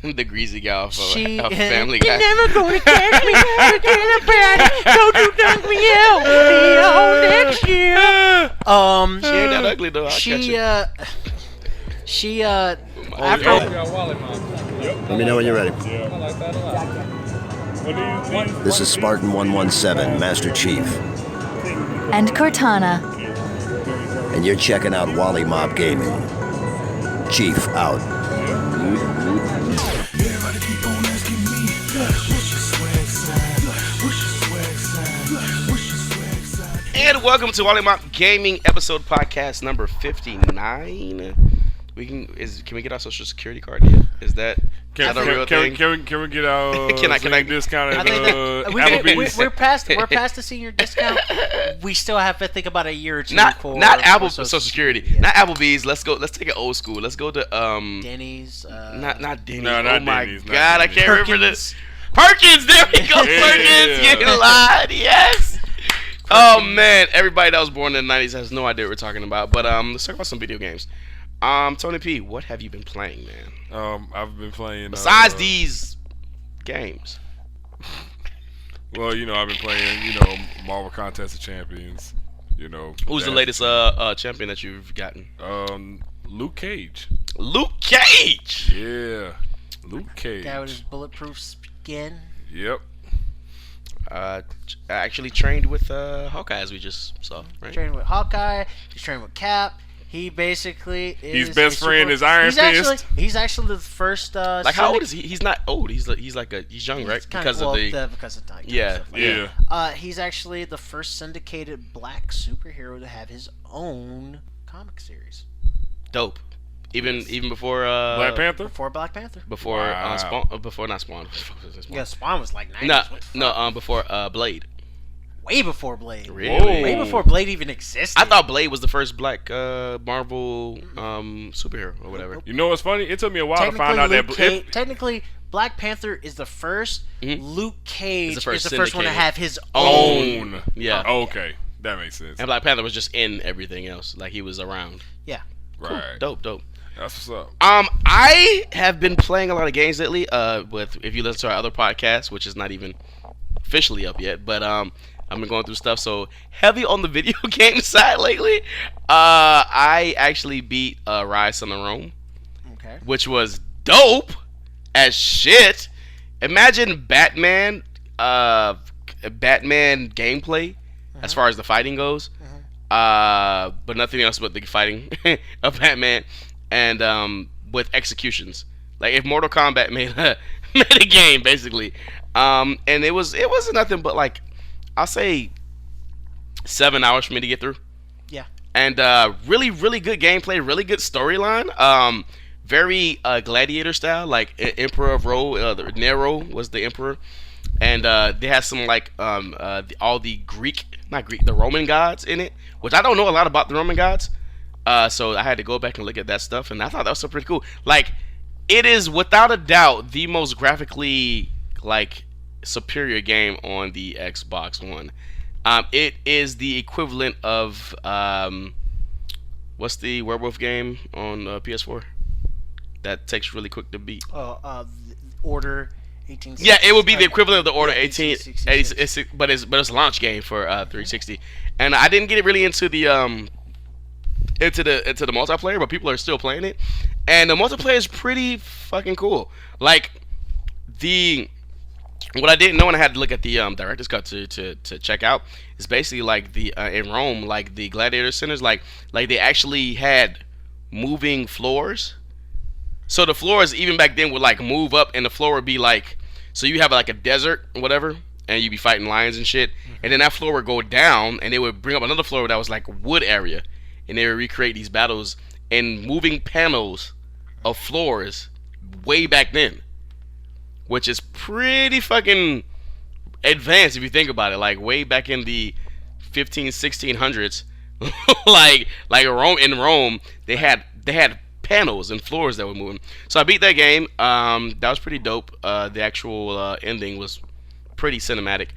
The greasy gal of She Family You're Guy. never gonna catch me. Forget about it. Don't you dunk me out. Be on next year. She ain't that ugly though. I'll catch She it. after Let me know when you're ready. I like that a lot. This is Spartan 117, Master Chief, And Cortana. and you're checking out Wollie Mopped Gaming. Chief out. And welcome to Wollie Mopped Gaming episode podcast number 59. Can we get our social security card yet? Is that a real thing? Can we get our Can I discount at I think Applebee's? we're past the senior discount. We still have to think about a year or two Not Apple for Social Security. Yeah. Not Applebee's. Let's take it old school. Let's go to Denny's. not Denny's. No, oh not my Denny's, not god, I Denny's. can't remember this. Perkins. There we go. Perkins. Yeah. Get lied. Yes. Oh man, everybody that was born in the 90s has no idea what we're talking about. But let's talk about some video games. Tony P, what have you been playing, man? I've been playing. Besides these games. Well, I've been playing. Marvel Contest of Champions. Who's the latest champion that you've gotten? Luke Cage. Luke Cage. Yeah, Luke Cage. Guy with his bulletproof skin. Yep. I actually trained with Hawkeye, as we just saw, right? Training with Hawkeye. He's training with Cap. He basically is. His best friend is Iron Fist. He's actually the first. Like how old is he? He's not old. He's young, right? Because of time. Yeah. Yeah. He's actually the first syndicated black superhero to have his own comic series. Dope. Even before Black Panther. Before Black Panther. Before Wow. Spawn. Before not Spawn. Yeah, Spawn was like 90s. No. Before Blade. Way before Blade. Really? Way before Blade even existed. I thought Blade was the first black Marvel superhero or whatever. You know what's funny? It took me a while to find out that. Technically, Black Panther is the first. Mhm. Luke Cage Is the first is the first one to syndicated. have his Own. Yeah. Okay, that makes sense. And Black Panther was just in everything else. Like he was around. Yeah. Right. Dope. That's what's up. I have been playing a lot of games lately. With if you listen to our other podcast, which is not even officially up yet, but I've been going through stuff. So heavy on the video game side lately. I actually beat Rise on the Rome, Okay. which was dope as shit. Imagine Batman gameplay as far as the fighting goes. But nothing else but the fighting of Batman, and with executions. Like if Mortal Kombat made a game basically, and it wasn't nothing but like I'll say 7 hours for me to get through. Yeah. And really good gameplay, really good storyline. Very gladiator style, like Emperor of Rome. Nero was the emperor, and they had some like all the the Roman gods in it, which I don't know a lot about the Roman gods. So I had to go back and look at that stuff, and I thought that was so pretty cool. Like, it is without a doubt the most graphically like superior game on the Xbox One. It is the equivalent of what's the werewolf game on PS4 that takes really quick to beat? Order 18. Yeah, it would be the equivalent of the Order 1866. but it's a launch game for 360. And I didn't get it really into the multiplayer, but people are still playing it, and the multiplayer is pretty fucking cool. Like what I didn't know, and I had to look at the director's cut to check out, is basically like the in Rome, like the gladiator centers, like they actually had moving floors. So the floors even back then would like move up, and the floor would be like, so you have like a desert or whatever, and you'd be fighting lions and shit, and then that floor would go down, and they would bring up another floor that was like wood area, and they would recreate these battles in moving panels of floors way back then, which is pretty fucking advanced if you think about it. Like way back in the 1600s, like in Rome, they had panels and floors that were moving. So I beat that game. That was pretty dope. The actual ending was pretty cinematic.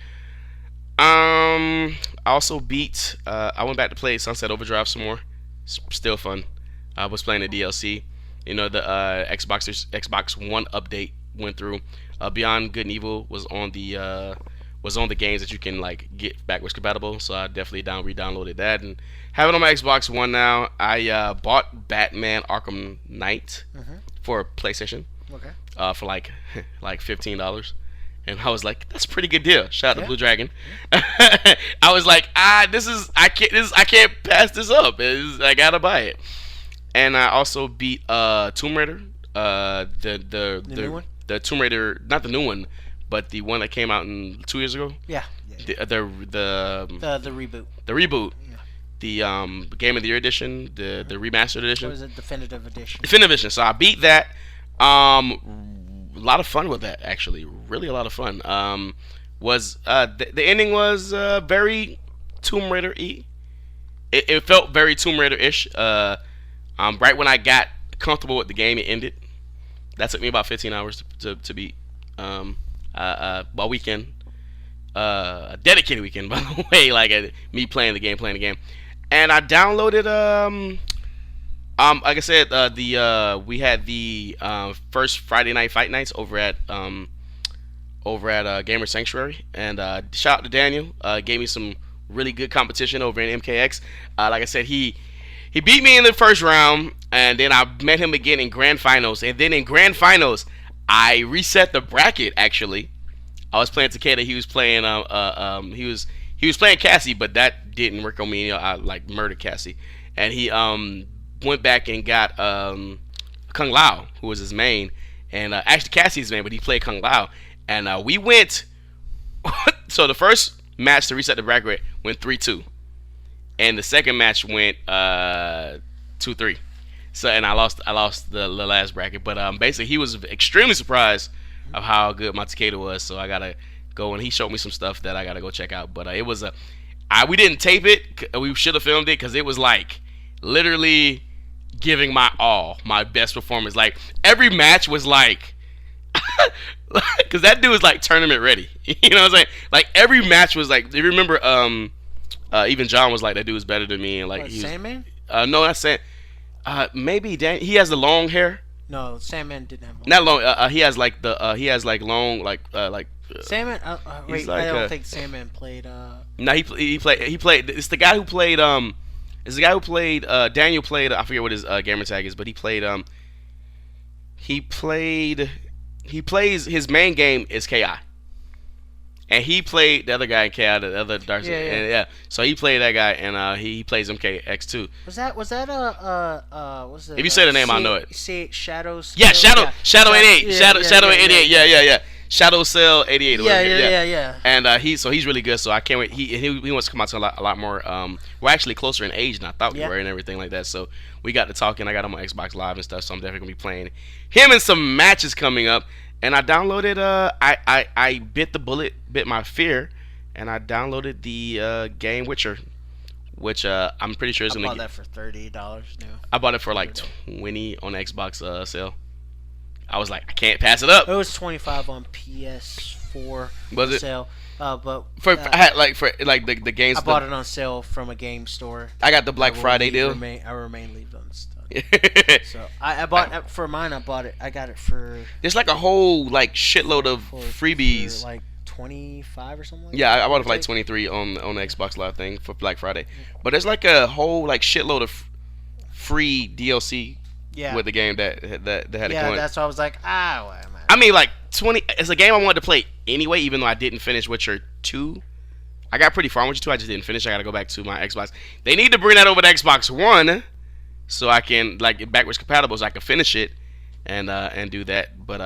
I also beat. I went back to play Sunset Overdrive some more. Still fun. I was playing the DLC. the Xbox One update went through. Beyond Good and Evil was on the games that you can like get backwards compatible. So I definitely re-downloaded that and have it on my Xbox One now. I bought Batman Arkham Knight for PlayStation. Okay. For like $15. And I was like, that's a pretty good deal. Shout out to Blue Dragon. I was like, I can't pass this up. I gotta buy it. And I also beat Tomb Raider. The new one? The Tomb Raider, not the new one, but the one that came out 2 years ago. Yeah. The reboot. The reboot. Yeah. The Game of the Year edition, the remastered edition. What is it? Definitive edition. Definitive edition. So I beat that. A lot of fun with that, actually. Really a lot of fun. The ending was very Tomb Raider-y. It felt very Tomb Raider-ish. Right when I got comfortable with the game, it ended. That took me about 15 hours to beat. A weekend. A dedicated weekend, by the way. Like me playing the game. And I downloaded like I said, we had the first Friday Night Fight Nights over at Gamer Sanctuary, and shout out to Daniel. Gave me some really good competition over in MKX. Like I said, he beat me in the first round, and then I met him again in grand finals, and then in grand finals I reset the bracket. Actually, I was playing Takeda. He was playing he was playing Cassie, but that didn't work on me. I like murdered Cassie, and he went back and got Kung Lao, who was his main, and actually Cassie's main, but he played Kung Lao, and we went. So the first match to reset the bracket went 3-2, and the second match went 2-3. So and I lost the last bracket, but basically he was extremely surprised of how good my Takeda was. So I gotta go, and he showed me some stuff that I gotta go check out. But it was we didn't tape it. We should have filmed it because it was like literally giving my all, my best performance. Like every match was like, because that dude was like tournament ready. You know what I'm saying? Like every match was like. Do you remember? Even John was like, that dude was better than me, and like he was, Sandman? No, that's Sand. Maybe Dan. He has the long hair. No, Sandman didn't have long. Not long. He has like he has like long Sandman. Wait, like, I don't think Sandman played. No, he played. It's the guy who played. It's the guy who played. Daniel played. I forget what his gamer tag is, but he played. He plays. His main game is KI. And he played the other guy in KI, the other Darcy. Yeah. So he played that guy, and he plays MKX too. Was that what's it? If you say the name, I'll know it. See Shadows. Yeah, Shadow 88. Shadow 88. Yeah. Shadow Cell 88. Yeah. And he's really good. So I can't wait. He wants to come out to a lot more. We're actually closer in age than I thought we were, and everything like that. So we got to talking. I got him on Xbox Live and stuff. So I'm definitely gonna be playing him in some matches coming up. And I downloaded. I bit my fear, and I downloaded the game Witcher, which I'm pretty sure is gonna. I bought that for $30 now. I bought it for like 20 on Xbox sale. I was like, I can't pass it up. It was 25 on PS4 was it? sale. But I had the games. I bought it on sale from a game store. I got the Black Friday deal. I remain leave unstuck. So I bought for mine. I bought it. I got it for. There's like a whole like shitload of freebies. For like 25 or something. Like yeah, I bought it for like 23 on the Xbox Live thing for Black Friday. But there's like a whole like shitload of free DLC. Yeah. With the game that had it going. Yeah, that's why I was like, why am I mean, like 20. It's a game I wanted to play anyway, even though I didn't finish Witcher 2. I got pretty far in Witcher 2. I just didn't finish. I got to go back to my Xbox. They need to bring that over to Xbox One, so I can like backwards compatible, so I can finish it and do that. But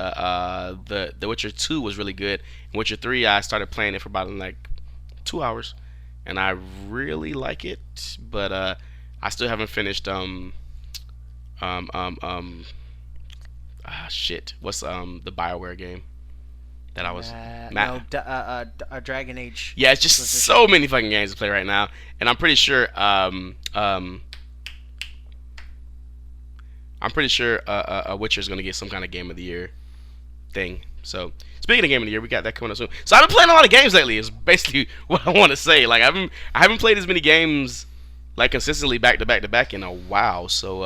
the Witcher 2 was really good. Witcher 3, I started playing it for about like 2 hours, and I really like it. But I still haven't finished shit. What's the BioWare game that I was Dragon Age. Yeah, it's just so many fucking games to play right now, and I'm pretty sure Witcher's gonna get some kind of Game of the Year thing. So speaking of Game of the Year, we got that coming up soon. So I've been playing a lot of games lately. Is basically what I want to say. Like I haven't played as many games like consistently back to back to back in a while. So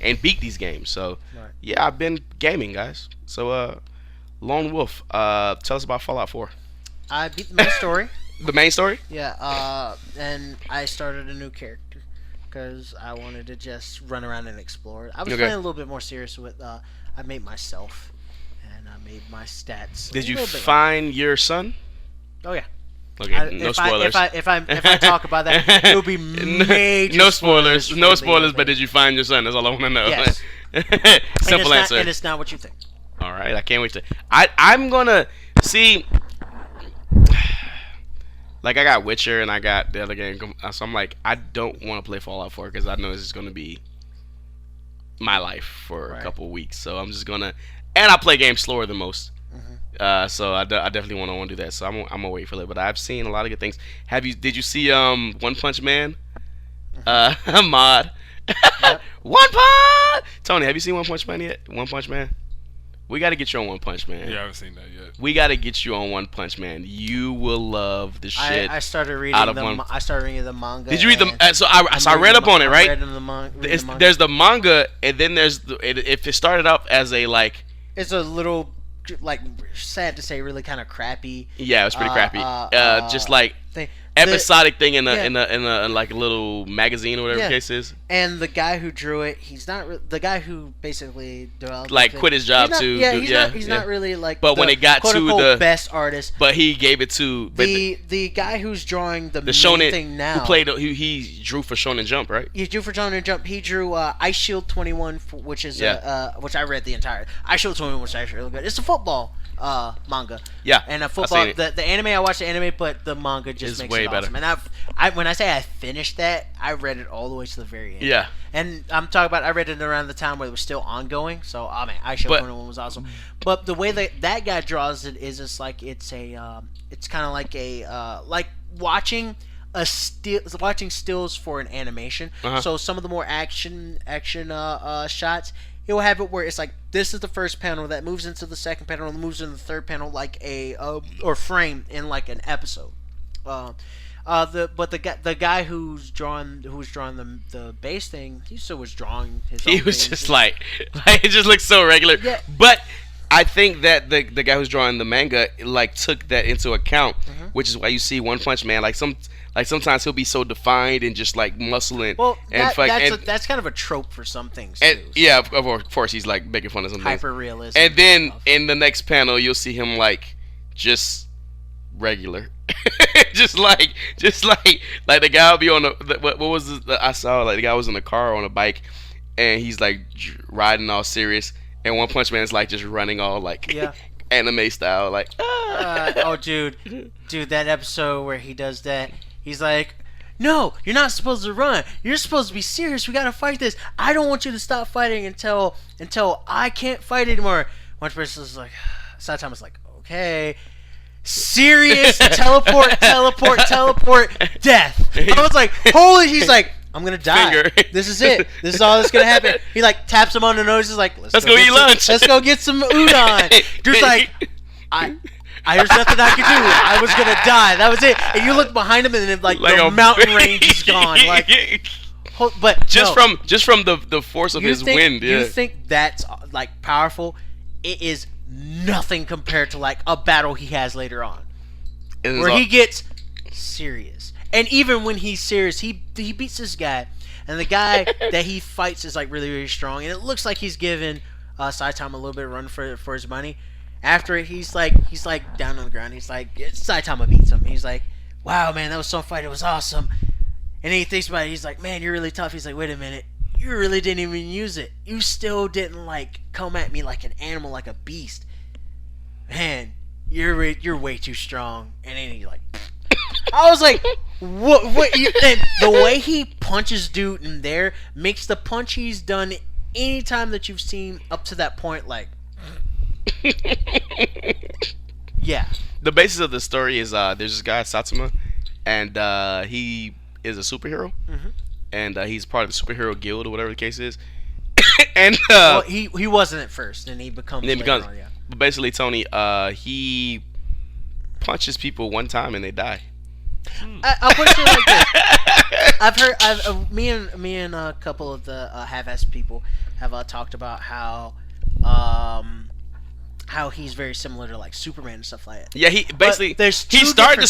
and beat these games. So Right. yeah, I've been gaming, guys. So Lone Wolf, tell us about Fallout 4. I beat the main story. The main story. Yeah, and I started a new character because I wanted to just run around and explore. I was Okay. playing a little bit more serious with. I made myself, and I made my stats. Did a you little bit find your son? Oh yeah. Okay, no if spoilers. If I talk about that, it would be major. No spoilers. for No the spoilers. But anime. did you find your son? That's all I want to know. Yes. Simple answer. And it's not what you think. All right, I can't wait to. I'm gonna see. Like I got Witcher and I got the other game, so I'm like I don't want to play Fallout 4 because I know this is gonna be my life for a couple of weeks. So I'm just gonna, and I play games slower than most. So I definitely want to do that. So I'm gonna wait for it. But I've seen a lot of good things. Did you see One Punch Man? Mod. One Punch. Tony, have you seen One Punch Man yet? One Punch Man. We got to get you on One Punch Man. Yeah, I haven't seen that yet. We got to get you on One Punch Man. You will love the shit. I started reading out of I started reading the manga. Did you read the? So I read up on it, right? There's the manga, and then there's if it started out as a like. It's a little, like, sad to say, really kind of crappy. Yeah, it was pretty crappy. Just like thing. episodic thing in a yeah. in a like a little magazine or whatever Yeah. the case is. And the guy who drew it, he's not the guy who basically developed Like it, quit his job he's not, to yeah, do- he's yeah, not he's yeah. not really like But the when it got quote to unquote the- best artist. But he gave it to The guy who's drawing the the main Shonen thing now. who played he drew for Shonen Jump, right? He drew for Shonen Jump. He drew Ice Shield 21, which is which I read the entire Ice Shield 21, which is actually really good. It's a football manga. Yeah, And a I've football. seen it. The anime, I watched the anime, but the manga just It's makes way it better. awesome. And when I say I finished that, I read it all the way to the very end. Yeah. And I'm talking about I read it around the time where it was still ongoing. So man, Ice Shield But- 21 was awesome. But the way that guy draws it is just like it's kind of like a like watching watching stills for an animation. Uh-huh. So some of the more action shots, he'll have it where it's like this is the first panel that moves into the second panel and moves into the third panel like a or frame in like an episode. The guy who's drawn the base thing, he still was drawing his own He was things. just like it just looks so regular. Yeah. But I think that the guy who's drawing the manga like took that into account, which is why you see One Punch Man like sometimes he'll be so defined and just like muscling. Well, and that's kind of a trope for some things and too. yeah, of course he's like making fun of something. Hyper realistic. And then in the next panel you'll see him like just regular. just like the guy will be on what was this, I saw like the guy was in a car on a bike and he's like riding all serious and One Punch Man is like just running all like anime style like dude, that episode where he does that, he's like, no, you're not supposed to run. You're supposed to be serious. We gotta fight this. I don't want you to stop fighting until I can't fight anymore. One person is like, Saitama's like, okay. Serious teleport, death. I was like, holy, he's like, I'm gonna die. Finger. This is it. This is all that's gonna happen. He like taps him on the nose. He's like, Let's go eat lunch. Let's go get some udon. Dude's like, there's nothing I could do. I was gonna die. That was it. And you look behind him, and then like the mountain range is gone. Like, but just from the force of his wind. Yeah. You think that's like powerful? It is nothing compared to like a battle he has later on, where he gets serious. And even when he's serious, he beats this guy, and the guy that he fights is like really, really strong, and it looks like he's giving Saitama a little bit of run for his money. After it, he's like down on the ground. He's like, Saitama beats him. He's like, wow, man, that was some fight. It was awesome. And then he thinks about it. He's like, man, you're really tough. He's like, wait a minute. You really didn't even use it. You still didn't like come at me like an animal, like a beast. Man, you're way too strong. And then he like, I was like, what? And the way he punches dude in there makes the punch he's done anytime that you've seen up to that point like, yeah. The basis of the story is there's this guy Satsuma, and he is a superhero, and he's part of the superhero guild or whatever the case is. And well, he wasn't at first, and he becomes. Yeah. But basically, Tony, he punches people one time and they die. I'll put it like this. I've heard. Me and a couple of the half-assed people have talked about how he's very similar to like Superman and stuff like that. Yeah, he basically he started the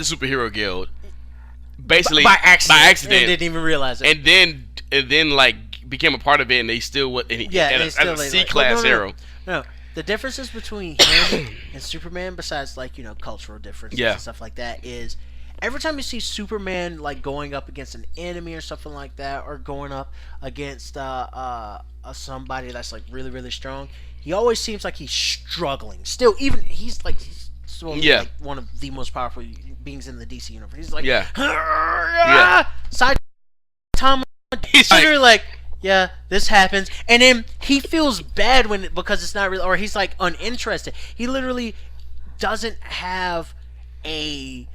superhero guild basically by accident. And didn't even realize it. And then like became a part of it, and they still what as a C-class hero. No, the differences between him and Superman, besides like cultural differences and stuff like that, is every time you see Superman like going up against an enemy or something like that, or going up against somebody that's like really really strong, he always seems like he's struggling. Still, even he's like one of the most powerful beings in the DC universe. He's like Side Tom. He's like this happens, and then he feels bad because it's not real, or he's like uninterested. He literally doesn't have a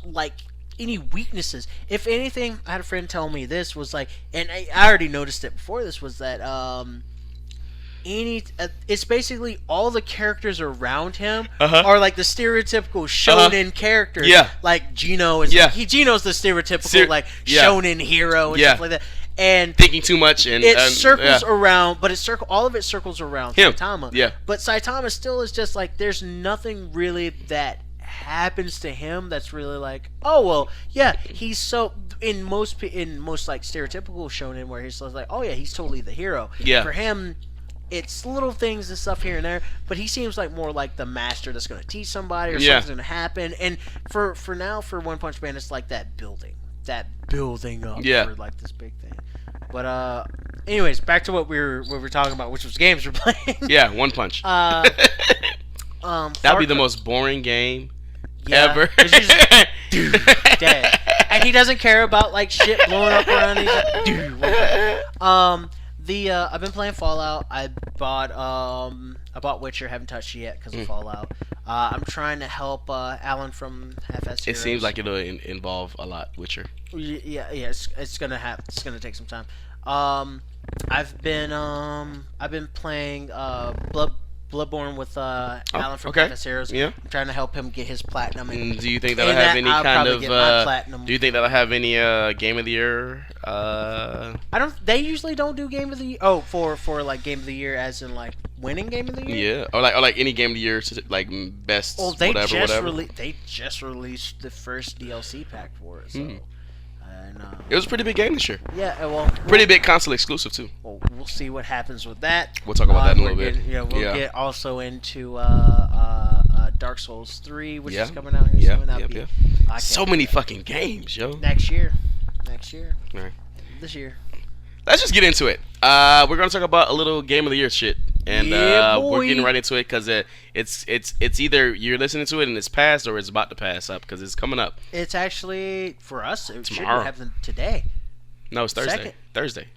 like any weaknesses. If anything, I had a friend tell me this was like, and I already noticed it before this, was that it's basically all the characters around him are like the stereotypical shonen characters. Yeah. Like Gino is Gino's the stereotypical like shonen hero and stuff like that. And thinking too much, and it circles around, but all of it circles around him. Saitama. Yeah. But Saitama still is just like, there's nothing really that happens to him that's really like, oh well, yeah, he's so in most like stereotypical shonen where he's like, oh yeah, he's totally the hero. Yeah. For him, it's little things and stuff here and there, but he seems like more like the master that's going to teach somebody, or something's going to happen. And for now, for One Punch Man, it's like that building up for like this big thing. But anyways, back to what we were talking about, which was games we're playing. Yeah, One Punch. That'd be the most boring game ever. Dude, dead. And he doesn't care about like shit blowing up around. He's like, dude. I've been playing Fallout. I bought Witcher. Haven't touched it yet because of Fallout. I'm trying to help Alan from Half-Assed Heroes. It seems like it'll involve a lot Witcher. Yeah. It's gonna take some time. I've been playing Bloodborne with Alan from Half-Assed Heroes. Yeah. I'm trying to help him get his platinum. And do you think that'll have any kind of? Platinum. Do you think that'll have any Game of the Year? I don't. They usually don't do Game of the Year. Oh, for like Game of the Year, as in like winning Game of the Year. Yeah, or like any Game of the Year, like best. Well, they whatever. They just released the first DLC pack for it. So. It was a pretty big game this year. Yeah, well, pretty big console exclusive too. Well, we'll see what happens with that. We'll talk about that in a little bit. We'll get also into Dark Souls 3, which is coming out here soon. So many fucking games, yo. Next year. All right. This year. Let's just get into it. We're gonna talk about a little Game of the Year shit, and we're getting right into it because it's either you're listening to it and it's passed, or it's about to pass up because it's coming up. It's actually for us. It Tomorrow. should happen today. No, it's Thursday. Thursday.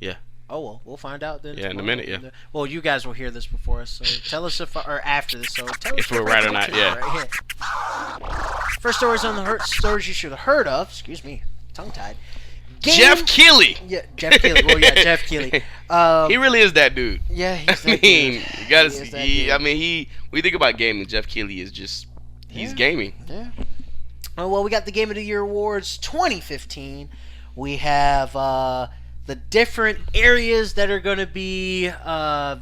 Yeah. Oh well, we'll find out then. Yeah, tomorrow. in a minute. Yeah. Well, you guys will hear this before us, so tell us or after this. So tell us if we're right or not. Yeah. Right. First stories on the stories you should have heard of. Excuse me, tongue tied. Jeff Keighley. Yeah, Jeff Keighley. Well, yeah, Jeff Keighley. He really is that dude. Yeah, he's that dude. When you think about gaming, Jeff Keighley is just he's gaming. Yeah. Well, we got the Game of the Year Awards 2015. We have the different areas that are going to be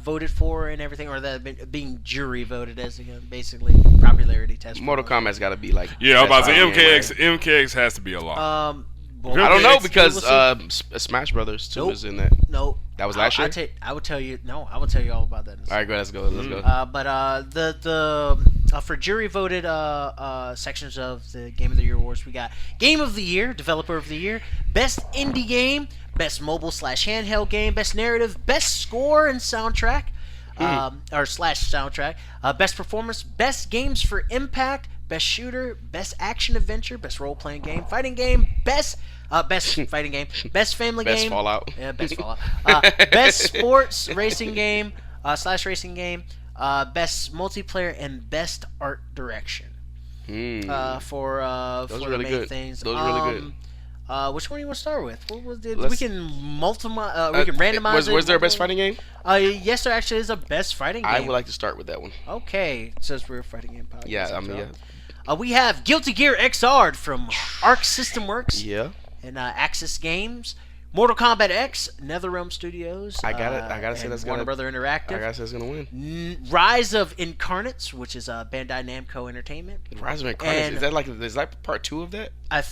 voted for and everything, or that have been being jury voted as basically popularity test. Mortal Kombat's got to be like. Yeah, I'm about to say MKX has to be a lot. Well, I don't know because Smash Brothers 2 is in that. Nope. That was last year. I would tell you. No, I will tell you all about that. All right, go. Let's go. But the for jury voted sections of the Game of the Year awards, we got Game of the Year, Developer of the Year, Best Indie Game, Best Mobile/Handheld Game, Best Narrative, Best Score and Soundtrack, /soundtrack, Best Performance, Best Games for Impact, Best Shooter, Best Action Adventure, Best Role Playing Game, Fighting Game, Best Fighting Game, Best Family Game, Best Fallout, yeah, Best Fallout, Best Sports Racing Game /Racing Game, Best Multiplayer, and Best Art Direction. For those are really the main good. things. Those are really good. Which one do you want to start with? We can multiply. We can randomize it. Was there a best fighting game? Yes, there actually is a best fighting game. I would like to start with that one. Okay, it says we're a fighting game podcast. Yeah, We have Guilty Gear XR from Arc System Works Yeah. and Axis Games. Mortal Kombat X, NetherRealm Studios. I gotta say that's Warner gonna. Brother Interactive. I gotta say it's gonna win. Rise of Incarnates, which is Bandai Namco Entertainment. Rise of Incarnates. And- Is that part 2 of that? I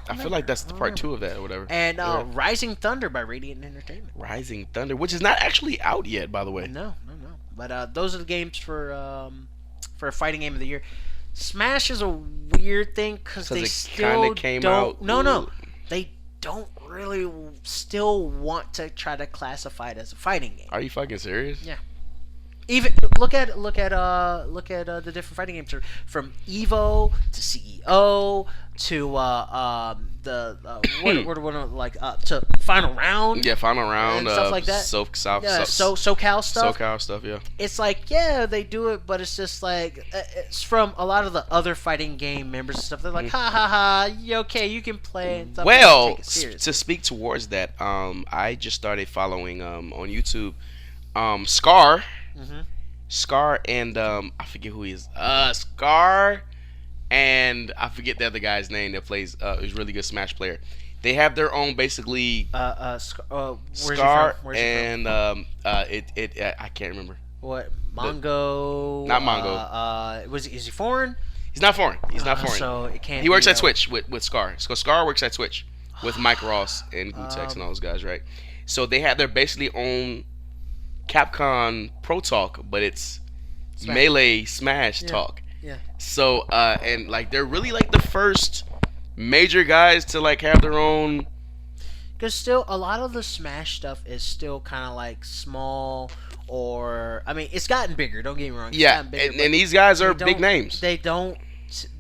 I feel like that's the part 2 of that or whatever. And Yeah. Rising Thunder by Radiant Entertainment. Rising Thunder, which is not actually out yet, by the way. No. But those are the games for a fighting game of the year. Smash is a weird thing because they it still kinda came don't. out- No, they don't really still want to try to classify it as a fighting game. Are you fucking serious? Yeah. Even look at the different fighting games from Evo to CEO to to Final Round. Yeah, final round. And stuff like that. SoCal stuff. SoCal stuff, yeah. It's like, yeah, they do it, but it's just like it's from a lot of the other fighting game members and stuff. They're like, ha ha ha, okay, you can play and stuff. Well, take it seriously. to speak towards that, I just started following on YouTube, Scar. Mm-hmm. Scar and I forget who he is. Scar and I forget the other guy's name that plays who's a really good Smash player. They have their own basically Where's Scar he from? and I can't remember. What Mongo? Not Mongo. Is he foreign? He's not foreign. He's not foreign. So it can't. He works be, at Twitch with Scar. So Scar works at Twitch with Mike Ross and Gutex and all those guys, right? So they have their basically own Capcom Pro Talk, but it's Smash. Melee Smash Talk. Yeah. So and like they're really like the first major guys to like have their own. Because still, a lot of the Smash stuff is still kind of like small, or I mean, it's gotten bigger. Don't get me wrong. It's Yeah, gotten bigger, and these guys are they big don't- names. They don't.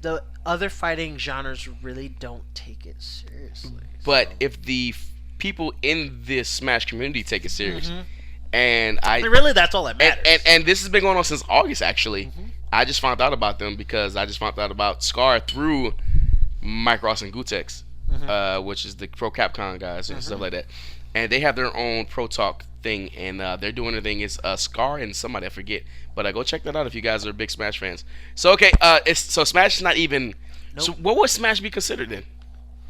The other fighting genres really don't take it seriously. But so. if the people in this Smash community take it serious, Mhm. and Really, that's all that matters. and this has been going on since August actually. I just found out about them because I just found out about Scar through Mike Ross and Gutex, which is the Pro Capcom guys and stuff like that. And they have their own Pro Talk thing, and they're doing the thing is Scar and somebody I forget. But go check that out if you guys are big Smash fans. So okay, so Smash is not even. Nope. So what would Smash be considered then?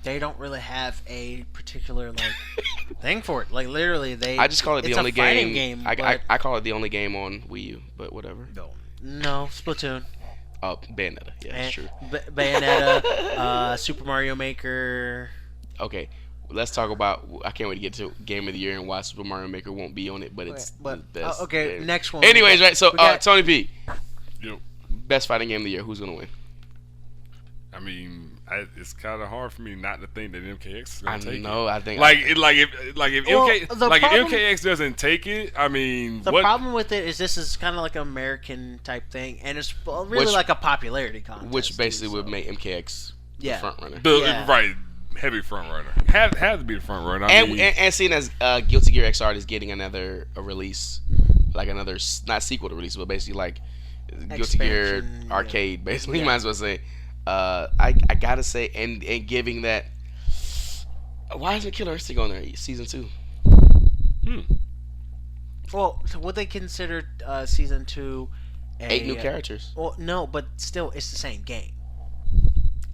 They don't really have a particular thing for it. Like literally, I just call it the it's only a fighting game. but I call it the only game on Wii U, but whatever. no Splatoon. Oh, Bayonetta. Yeah, that's true. Bayonetta, Super Mario Maker. Okay, let's talk about. I can't wait to get to Game of the Year and why Super Mario Maker won't be on it, but it's the best. Okay, game. next one. Anyways, right. So we got- Tony P, Yep. best fighting game of the year. Who's gonna win? I mean, it's kind of hard for me not to think that MKX is I gonna take it. know. I think If Well, MK, the if problem- MKX doesn't take it, I mean, The what? problem with it is this is kind of like an American type thing, and it's really Which- like a popularity contest. which basically too, would so. make MKX Yeah. the front runner. Yeah. Right, heavy front runner. Have to be the front runner. I And, mean, and seeing as Guilty Gear XR is getting a release, like another not sequel to release, but basically like Guilty Gear Expansion, yeah. Arcade, basically. Yeah. Might as well say. I gotta say, and giving that. Why isn't Killer Instinct on there? Season 2. Well, so would they consider season 2 8 new characters. Well, no, but still, it's the same game.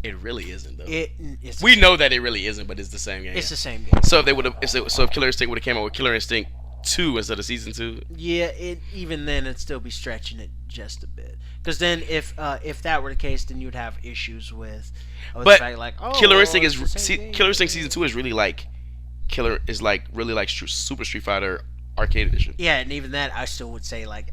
It really isn't though. It's We know that it really isn't, but it's the same game. It's the same game. So if they would have, if Killer Instinct would have came out with Killer Instinct 2 instead of season 2, Yeah, even then it'd still be stretching it just a bit. Because then, if that were the case, then you'd have issues with. The But fact, like, Killer Instinct it's the same game. Killer Instinct season 2 is really like really like Super Street Fighter Arcade Edition. Yeah, and even that, I still would say like,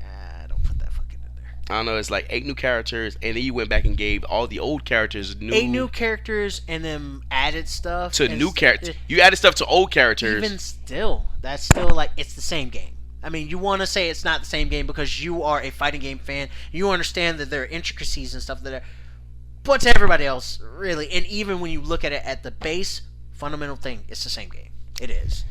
don't put that fucking in there. I don't know. It's like 8 new characters, and then you went back and gave all the old characters 8 new characters, and then added stuff to and new characters. You added stuff to old characters. Even still, that's still like it's the same game. I mean, you want to say it's not the same game because you are a fighting game fan. You understand that there are intricacies and stuff that are. But to everybody else, really, and even when you look at it at the base fundamental thing, it's the same game. It is.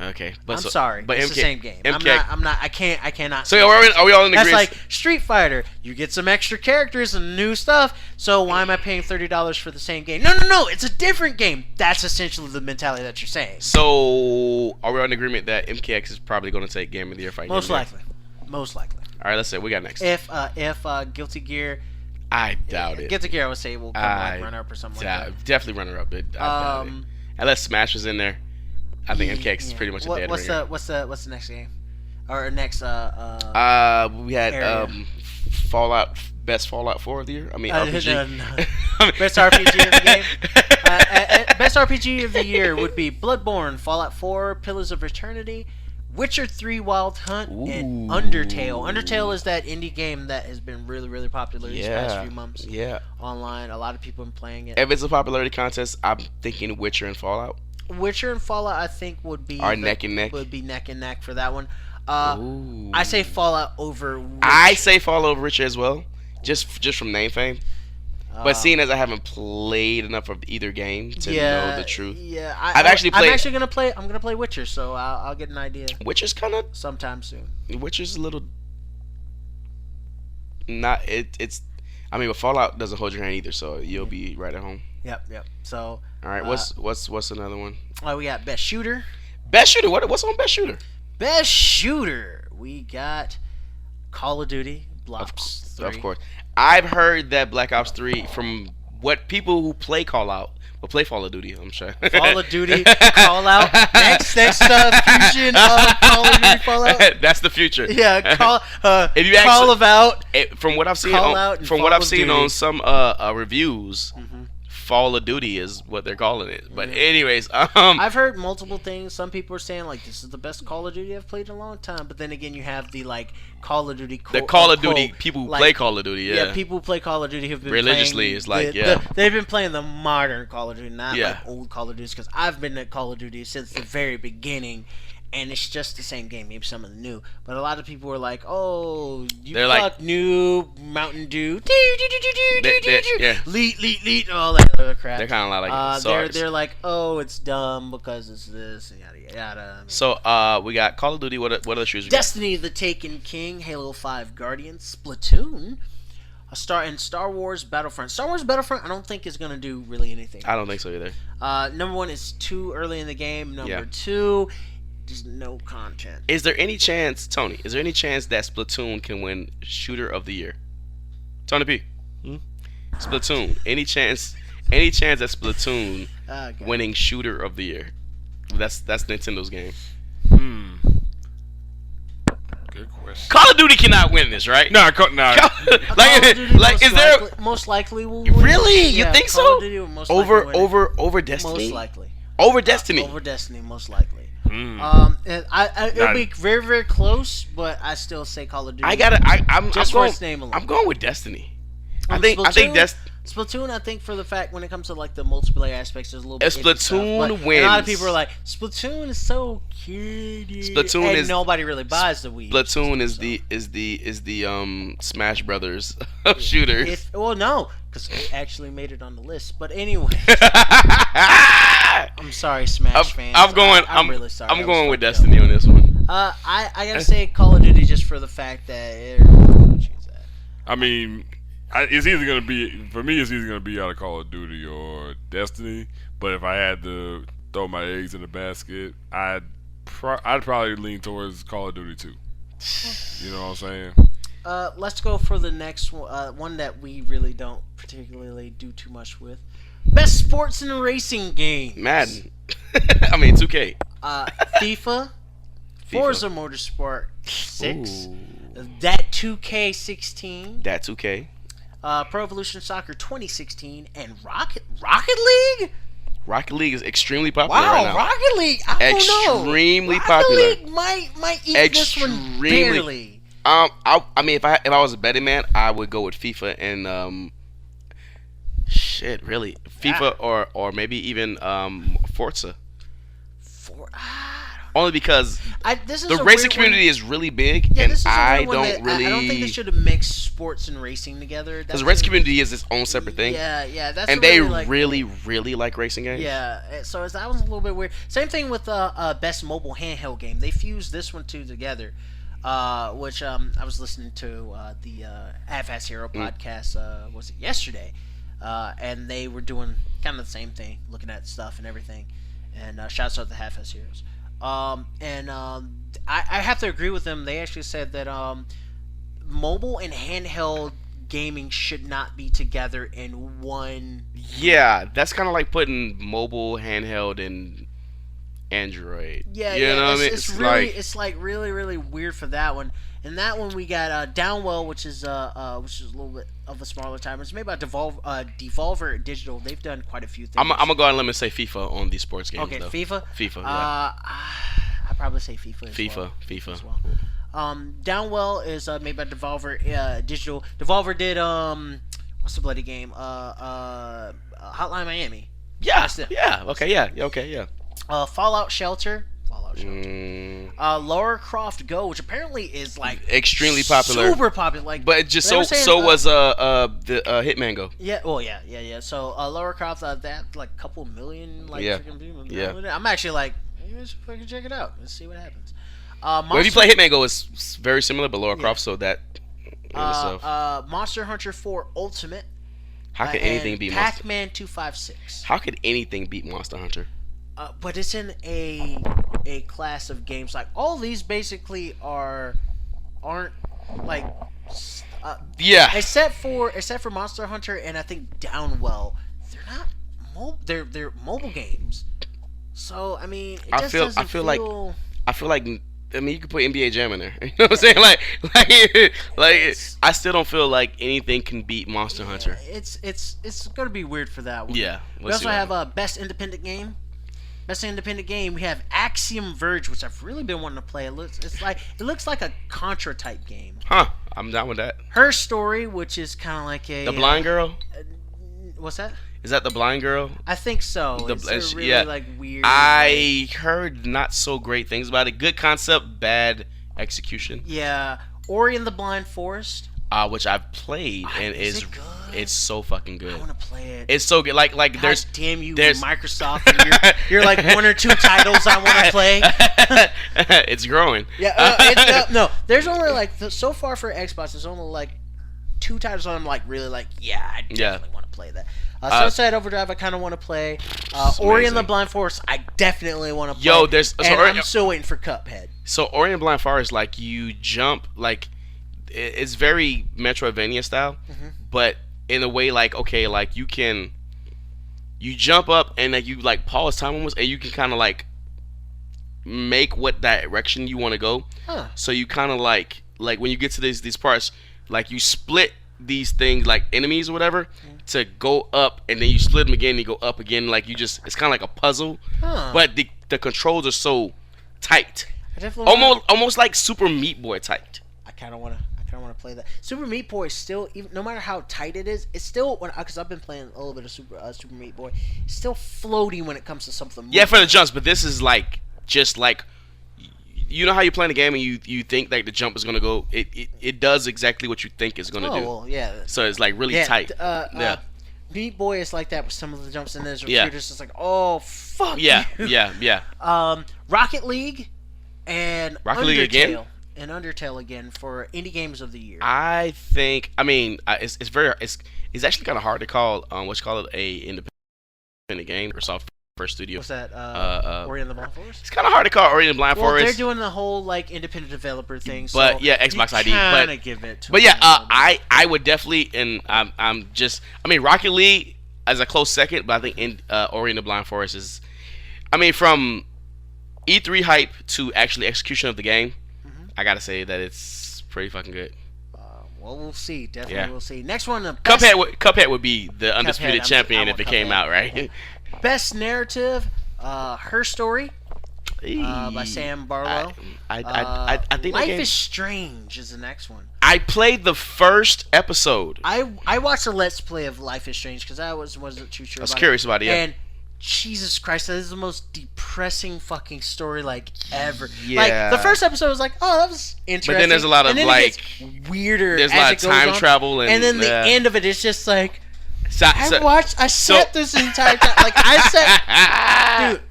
Okay, I'm sorry, but it's the same game. I cannot. So are we all in That's agreement? like Street Fighter. You get some extra characters and new stuff. So why am I paying $30 for the same game? No. It's a different game. That's essentially the mentality that you're saying. So are we all in agreement that MKX is probably going to take Game of the Year fighting? Most game of likely. Most likely. the year? All right, let's say we got next. If Guilty Gear I doubt it. Guilty Gear, I would say, will come like runner up or something like that. Definitely runner up. I doubt it. Unless Smash was in there, I think MKX is pretty much a dead ringer. What's the next game? Or next we had area. Fallout, best Fallout 4 of the year. I mean RPG. No. Best RPG of the game. Best RPG of the year would be Bloodborne, Fallout 4, Pillars of Eternity, Witcher 3 Wild Hunt, and Undertale. Undertale is that indie game that has been really, really popular these past few months. Yeah. Online, a lot of people have been playing it. If it's a popularity contest, I'm thinking Witcher and Fallout. Witcher and Fallout, I think, would be neck and neck. Would be neck and neck for that one. I say Fallout over Witcher. I say Fallout over Witcher as well, just from name fame. But seeing as I haven't played enough of either game to know the truth, I'm actually gonna play. I'm gonna play Witcher, so I'll get an idea. Witcher's kind of sometime soon. Witcher's a little not. It's. I mean, but Fallout doesn't hold your hand either, so you'll be right at home. Yep. So. All right. What's another one? Oh, we got best shooter. Best shooter. What's on best shooter? Best shooter. We got Call of Duty Black Ops 3. Of course. I've heard that Black Ops 3 from what people who play Call Out, but play Call of Duty, I'm sure. Call of Duty, Call Out. Next fusion of Call of Duty, Fallout. That's the future. Yeah, if you Call of Out. From what I've seen, on some reviews. Fall of Duty is what they're calling it. But anyways, I've heard multiple things. Some people are saying like this is the best Call of Duty I've played in a long time. But then again, you have the like Call of Duty. The Call of Duty people who play Call of Duty. Yeah, people who play Call of Duty have been religiously. Playing it's like they've been playing the modern Call of Duty, not like old Call of Duty. Because I've been at Call of Duty since the very beginning. And it's just the same game, maybe some of the new. But a lot of people were like, "Oh, new Mountain Dew, leet, all that other crap." They're kind of like they're like, "Oh, it's dumb because it's this and yada yada." So we got Call of Duty. What other shoes? Destiny, The Taken King, Halo 5 Guardians, Splatoon, Star Wars Battlefront. Star Wars Battlefront, I don't think is gonna do really anything. I don't think so either. Number 1 is too early in the game. Number 2. There's no content. Is there any chance, Tony? Is there any chance that Splatoon can win Shooter of the Year? Tony P. Splatoon. Any chance that Splatoon winning Shooter of the Year? That's Nintendo's game. Good question. Call of Duty cannot win this, right? Nah. Is there most likely will win? Really? You think Call so? Of Duty will most likely win Over Destiny? Most likely. Over Destiny. Over Destiny, most likely. It'll be very, very close, but I still say Call of Duty. I'm for its name alone. I'm going with Destiny. Splatoon, I think for the fact when it comes to like the multiplayer aspects, there's a little bit. Splatoon wins. A lot of people are like, Splatoon is so cute. And nobody really buys the Wii. Splatoon is the Smash Brothers of shooters. No, because it actually made it on the list. But anyway, I'm sorry, Smash fans. I'm really sorry. I'm going with Destiny on this one. I gotta say Call of Duty just for the fact that everyone choose that. I mean, it's either gonna be for me. It's either gonna be out of Call of Duty or Destiny. But if I had to throw my eggs in the basket, I'd probably lean towards Call of Duty 2. You know what I'm saying? Let's go for the next one that we really don't particularly do too much with. Best sports and racing game. Madden. I mean 2K. FIFA. Forza Motorsport 6. That 2K16. That 2K. Pro Evolution Soccer 2016 and Rocket League. Rocket League is extremely popular right now. Rocket League. I don't know. Extremely Rocket popular. League might eat this one barely. I mean, if I was a betting man, I would go with FIFA and really FIFA or maybe even Forza. Only because the racing community is really big, and I don't think they should have mixed sports and racing together. Because the racing community is its own separate thing. Yeah, that's and they really like racing games. Yeah, so that was a little bit weird. Same thing with best mobile handheld game. They fused this one two together, which I was listening to the Half-Ass Hero podcast. Was it yesterday? And they were doing kind of the same thing, looking at stuff and everything. And shouts out to Half-Ass Heroes. I have to agree with them. They actually said that mobile and handheld gaming should not be together in one. Yeah, that's kind of like putting mobile, handheld, and Android. Yeah, you know what I mean? It's like really, really weird for that one. And that one we got Downwell, which is a little bit of a smaller timer. It's made by Devolver Digital. They've done quite a few things. I'm gonna go ahead and let me say FIFA on these sports games. Okay, though. FIFA. FIFA. Yeah. I'd probably say FIFA. FIFA. As well. Downwell is made by Devolver Digital. Devolver did what's the bloody game? Hotline Miami. Yeah. Yeah. Okay. Yeah. Okay. Yeah. Fallout Shelter. Lara Croft Go, which apparently is like extremely popular, super popular. Like, but just so was the Hitman Go. Yeah. Well, yeah. So Lara Croft, that like a couple million like freaking people. Yeah. I'm actually like, let's fucking check it out. Let's see what happens. Well, if you play Hitman Go, it's very similar, but Lara Croft, so that. Monster Hunter 4 Ultimate. How could anything beat Pac-Man 256? How could anything beat Monster Hunter? But it's in a class of games. Like all these basically aren't like except for Monster Hunter and I think Downwell, they're not they're mobile games. So I mean, I feel like I mean, you could put NBA Jam in there. You know what I'm saying? Like I still don't feel like anything can beat Monster Hunter. It's gonna be weird for that one. Yeah. We also have Best Independent Game. Best Independent Game. We have Axiom Verge, which I've really been wanting to play. It looks like a Contra type game. Huh? I'm down with that. Her Story, which is kind of like the blind girl. What's that? Is that the blind girl? I think so. It's really like weird. I heard not so great things about it. Good concept, bad execution. Yeah, Ori and the Blind Forest. Which I've played and it's so fucking good. I want to play it. It's so good. Like God there's damn you, Microsoft. And you're like one or two titles I want to play. It's growing. Yeah. No, there's only like so far for Xbox. There's only like 2 titles I'm like really like. Yeah, I definitely want to play that. Sunset Overdrive, I kind of want to play. Ori and the Blind Forest, I definitely want to play. I'm still waiting for Cuphead. So Ori and the Blind Forest, like you jump, like it's very Metroidvania style, but in a way like okay, like you jump up and like you like pause time almost, and you can kind of like make what direction you want to go. So you kind of like when you get to these parts, like you split these things like enemies or whatever to go up, and then you split them again and you go up again. Like it's kind of like a puzzle, but the controls are so tight, almost like Super Meat Boy tight. I kind of want to play that. Super Meat Boy is still, even no matter how tight it is, it's still because I've been playing a little bit of Super Meat Boy. It's still floaty when it comes to something. Yeah, for the jumps, but this is like just like. You know how you play the game and you think like the jump is gonna go. It does exactly what you think it's gonna do. Well, yeah. So it's like really tight. Meat Boy is like that with some of the jumps, and there's just like, oh fuck. Yeah, you. yeah. Rocket League and Rocket League again. And Undertale again for Indie Games of the Year. I think. I mean, it's actually kind of hard to call a independent game or software studio. What's that? Ori and the Blind Forest. It's kind of hard to call Ori and the Blind Forest. They're doing the whole like independent developer thing. But so yeah, Xbox ID. But give it. I would definitely, and I mean, Rocket League as a close second, but I think Ori and the Blind Forest is. I mean, from E3 hype to actually execution of the game, I gotta say that it's pretty fucking good. Well, we'll see. Definitely, we'll see. Next one, Cuphead would be the undisputed champion if it came out, right? Best narrative, Her Story, by Sam Barlow. I think Life is Strange is the next one. I played the first episode. I watched a Let's Play of Life is Strange because I wasn't too sure. I was curious about it. Yeah. And Jesus Christ, that is the most depressing fucking story like ever. Yeah. Like the first episode was like, oh, that was interesting. But then there's a lot of like weirder. There's a lot of time travel and then the end of it is just like. I sat this entire time. Like I sat, dude.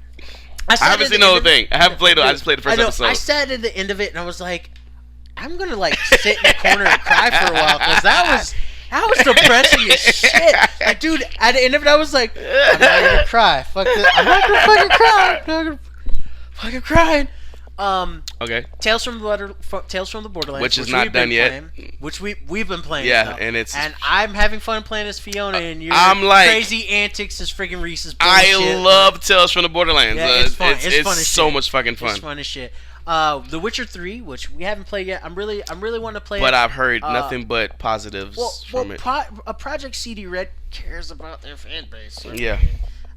I haven't seen the whole thing. I haven't played it. I just played the first episode. I sat at the end of it and I was like, I'm gonna like sit in the corner and cry for a while because that was depressing as shit. Like, dude, at the end of it, I was like, I'm not gonna cry. Fuck this. I'm not gonna fucking cry. I'm not gonna fucking cry. Okay. Tales from the Borderlands, Which is not done yet. Which we've been playing. Yeah, now. and I'm having fun playing as Fiona, and your I'm like, crazy antics is freaking Reese's bullshit. I love Tales from the Borderlands. Yeah, it's fun. It's fun as so shit. much fucking fun. It's fun as shit. The Witcher 3, which we haven't played yet. I'm really wanting to play But it. I've heard nothing but positives from it. Project CD Red cares about their fan base. So Yeah.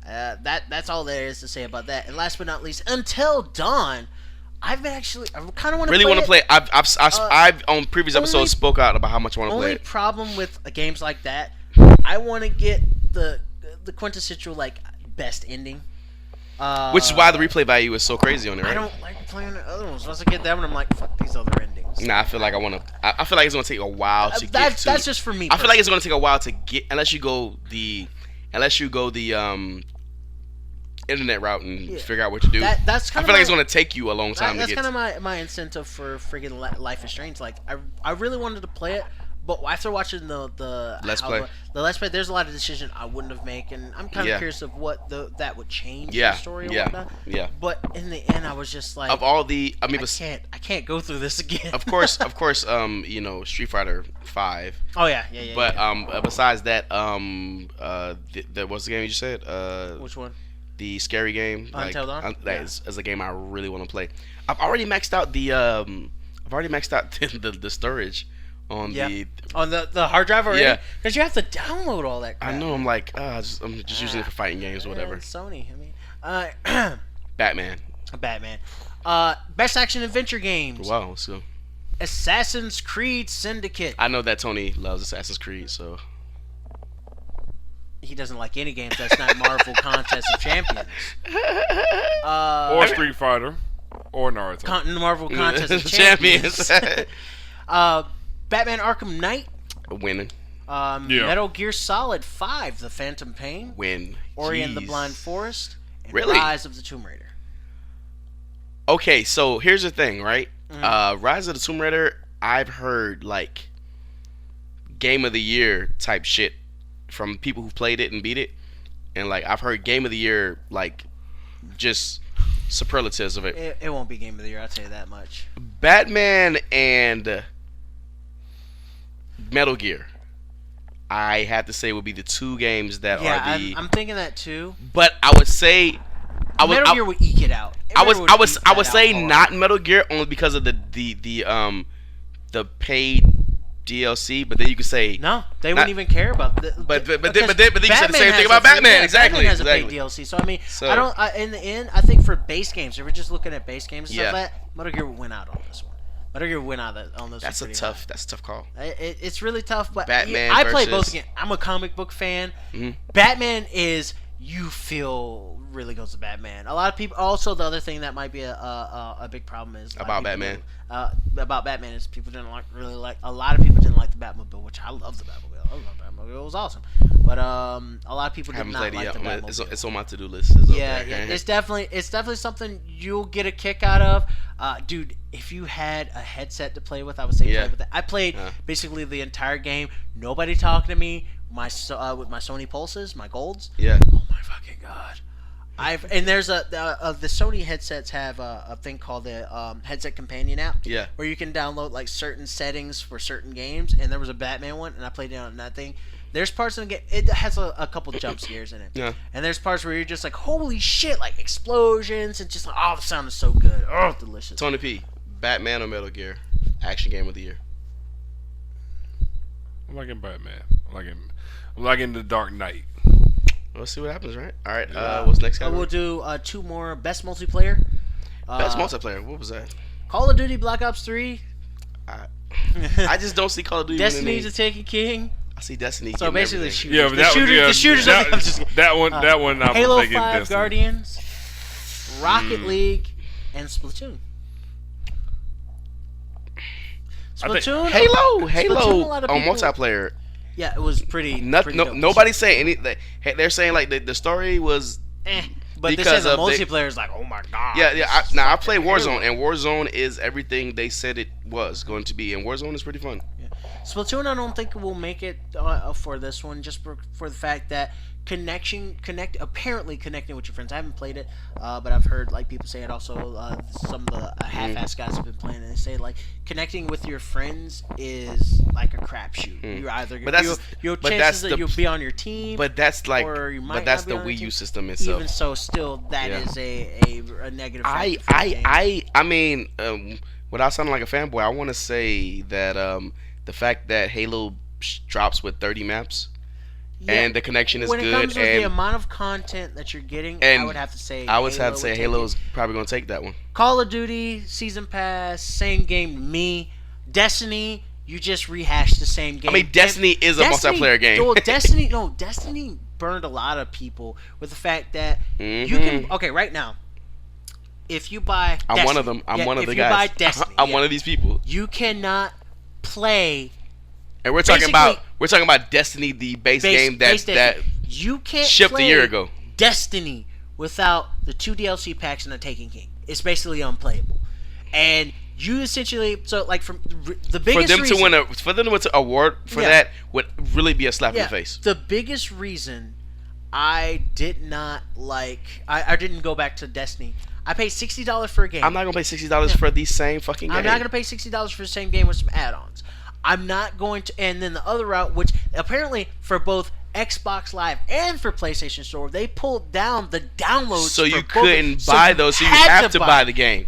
That's all there is to say about that. And last but not least, Until Dawn. I kind of want to Really want to play. I've on previous only- episodes spoke out about how much I want to play Only it. problem with games like that, I want to get the quintessential like best ending. Which is why the replay value is so crazy on it, right? I don't like playing the other ones. Once I get that one, I'm like, fuck these other endings. Nah, I feel like I feel like it's gonna take a while to get to. That's just for me. I feel like it's gonna take a while to get unless you go the internet route and figure out what to do. That's kind I feel like it's gonna take you a long time to get. That's kind of my incentive for friggin' Life is Strange. Like I really wanted to play it, but after watching the Let's Play, there's a lot of decisions I wouldn't have made, and I'm kind of curious of what that would change the story or whatnot. Yeah. But in the end, I was just like, of all the, I can't go through this again. Of course, Street Fighter 5. Oh yeah. But besides that, what's the game you just said? Which one? The scary game. Until Dawn. That is a game I really want to play. I've already maxed out the the storage on the hard drive already. Yeah, because you have to download all that crap. I know. I'm like, I'm just using it for fighting games or whatever. Sony. I mean, Batman. Best action adventure games. Wow. Let's go. Assassin's Creed Syndicate. I know that Tony loves Assassin's Creed, so. He doesn't like any games that's not Marvel Contest of Champions. Or Street Fighter. Or Naruto. Marvel Contest of Champions. Batman Arkham Knight. Winning. Metal Gear Solid 5, The Phantom Pain. Win. Ori and the Blind Forest. And Really? Rise of the Tomb Raider. Okay, so here's the thing, right? Mm-hmm. Rise of the Tomb Raider, I've heard, like, Game of the Year type shit from people who played it and beat it. And, like, I've heard Game of the Year, like, just superlatives of it. It won't be Game of the Year, I'll tell you that much. Batman and Metal Gear, I have to say, would be the two games that are the. I'm thinking that too. But I would say, Metal Gear would eke it out. I would say not Metal Gear only because of the paid DLC. But then you could say no, they wouldn't even care about. But then you said the same thing about Batman. Exactly. Batman has a paid DLC. So I mean, in the end, I think for base games, if we're just looking at base games and stuff like that, Metal Gear would win out on this one. Metal Gear win out on those. That's a tough call. It's really tough, but Batman I play both again. I'm a comic book fan. Mm-hmm. Batman is really goes to Batman. A lot of people. Also, the other thing that might be a big problem is about Batman. About Batman is people didn't really like. A lot of people didn't like the Batmobile, which I love the Batmobile. I love the Batmobile. It was awesome, but a lot of people did not like the Batmobile. It's on my to-do list. Yeah. It's definitely something you'll get a kick out of, dude. If you had a headset to play with, I would say play with it. I played basically the entire game. Nobody talking to me. With my Sony Pulses, my Golds. Yeah. Oh my fucking god. There's the Sony headsets have a thing called the Headset Companion app. Yeah. Where you can download like certain settings for certain games, and there was a Batman one, and I played it on that thing. There's parts in the game, it has a couple jump scares in it. Yeah. And there's parts where you're just like, holy shit, like explosions, and just like, oh, the sound is so good. Oh, delicious. Tony P, Batman or Metal Gear? Action game of the year. I'm liking Batman. I'm liking The Dark Knight. Let's see what happens, right? All right. What's next? We'll do two more. Best multiplayer. Best multiplayer. What was that? Call of Duty Black Ops 3. I just don't see Call of Duty. Destiny to Take a King. I see Destiny. So basically, the shooters. Yeah, but the shooters. That one. I'm Halo thinking 5 Destiny. Guardians, Rocket League, and Splatoon. Splatoon. Halo Splatoon, on multiplayer. Yeah, it was pretty. Nobody's saying anything. They're saying like the story was. But they said the multiplayer is like, oh my god. Yeah. I played Warzone, and Warzone is everything they said it was going to be, and Warzone is pretty fun. Yeah. Splatoon, I don't think will make it for this one, just for the fact that apparently connecting with your friends. I haven't played it, but I've heard like people say it. Also, some of the half-ass guys have been playing, and they say like connecting with your friends is like a crapshoot. You're either your chances that you'll be on your team, but that's like, or you might but that's not the be on Wii your U team. system itself. Even so, still that is a negative. I mean, without sounding like a fanboy, I want to say that the fact that Halo drops with 30 maps. Yeah, and the connection is when good. When it comes to and the amount of content that you're getting, and I would have to say Halo is probably going to take that one. Call of Duty, Season Pass, same game to me. Destiny, you just rehashed the same game. I mean, Destiny is a multiplayer game. Well, Destiny burned a lot of people with the fact that you can... Okay, right now, if you buy Destiny... I'm one of them. I'm one of the guys. If you buy Destiny... I'm one of these people. You cannot play... And we're talking about Destiny, the base game that you can't shipped play a year ago. Destiny without the 2 DLC packs and the Taken King. It's basically unplayable. And you essentially from the biggest for them to win an award for that would really be a slap in the face. The biggest reason I did not I didn't go back to Destiny. I paid $60 for a game. I'm not gonna pay $60 for the same fucking game. I'm not gonna pay $60 for the same game with some add-ons. I'm not going to, and then the other route, which apparently for both Xbox Live and for PlayStation Store, they pulled down the downloads. So you couldn't buy those, so you have to buy the game.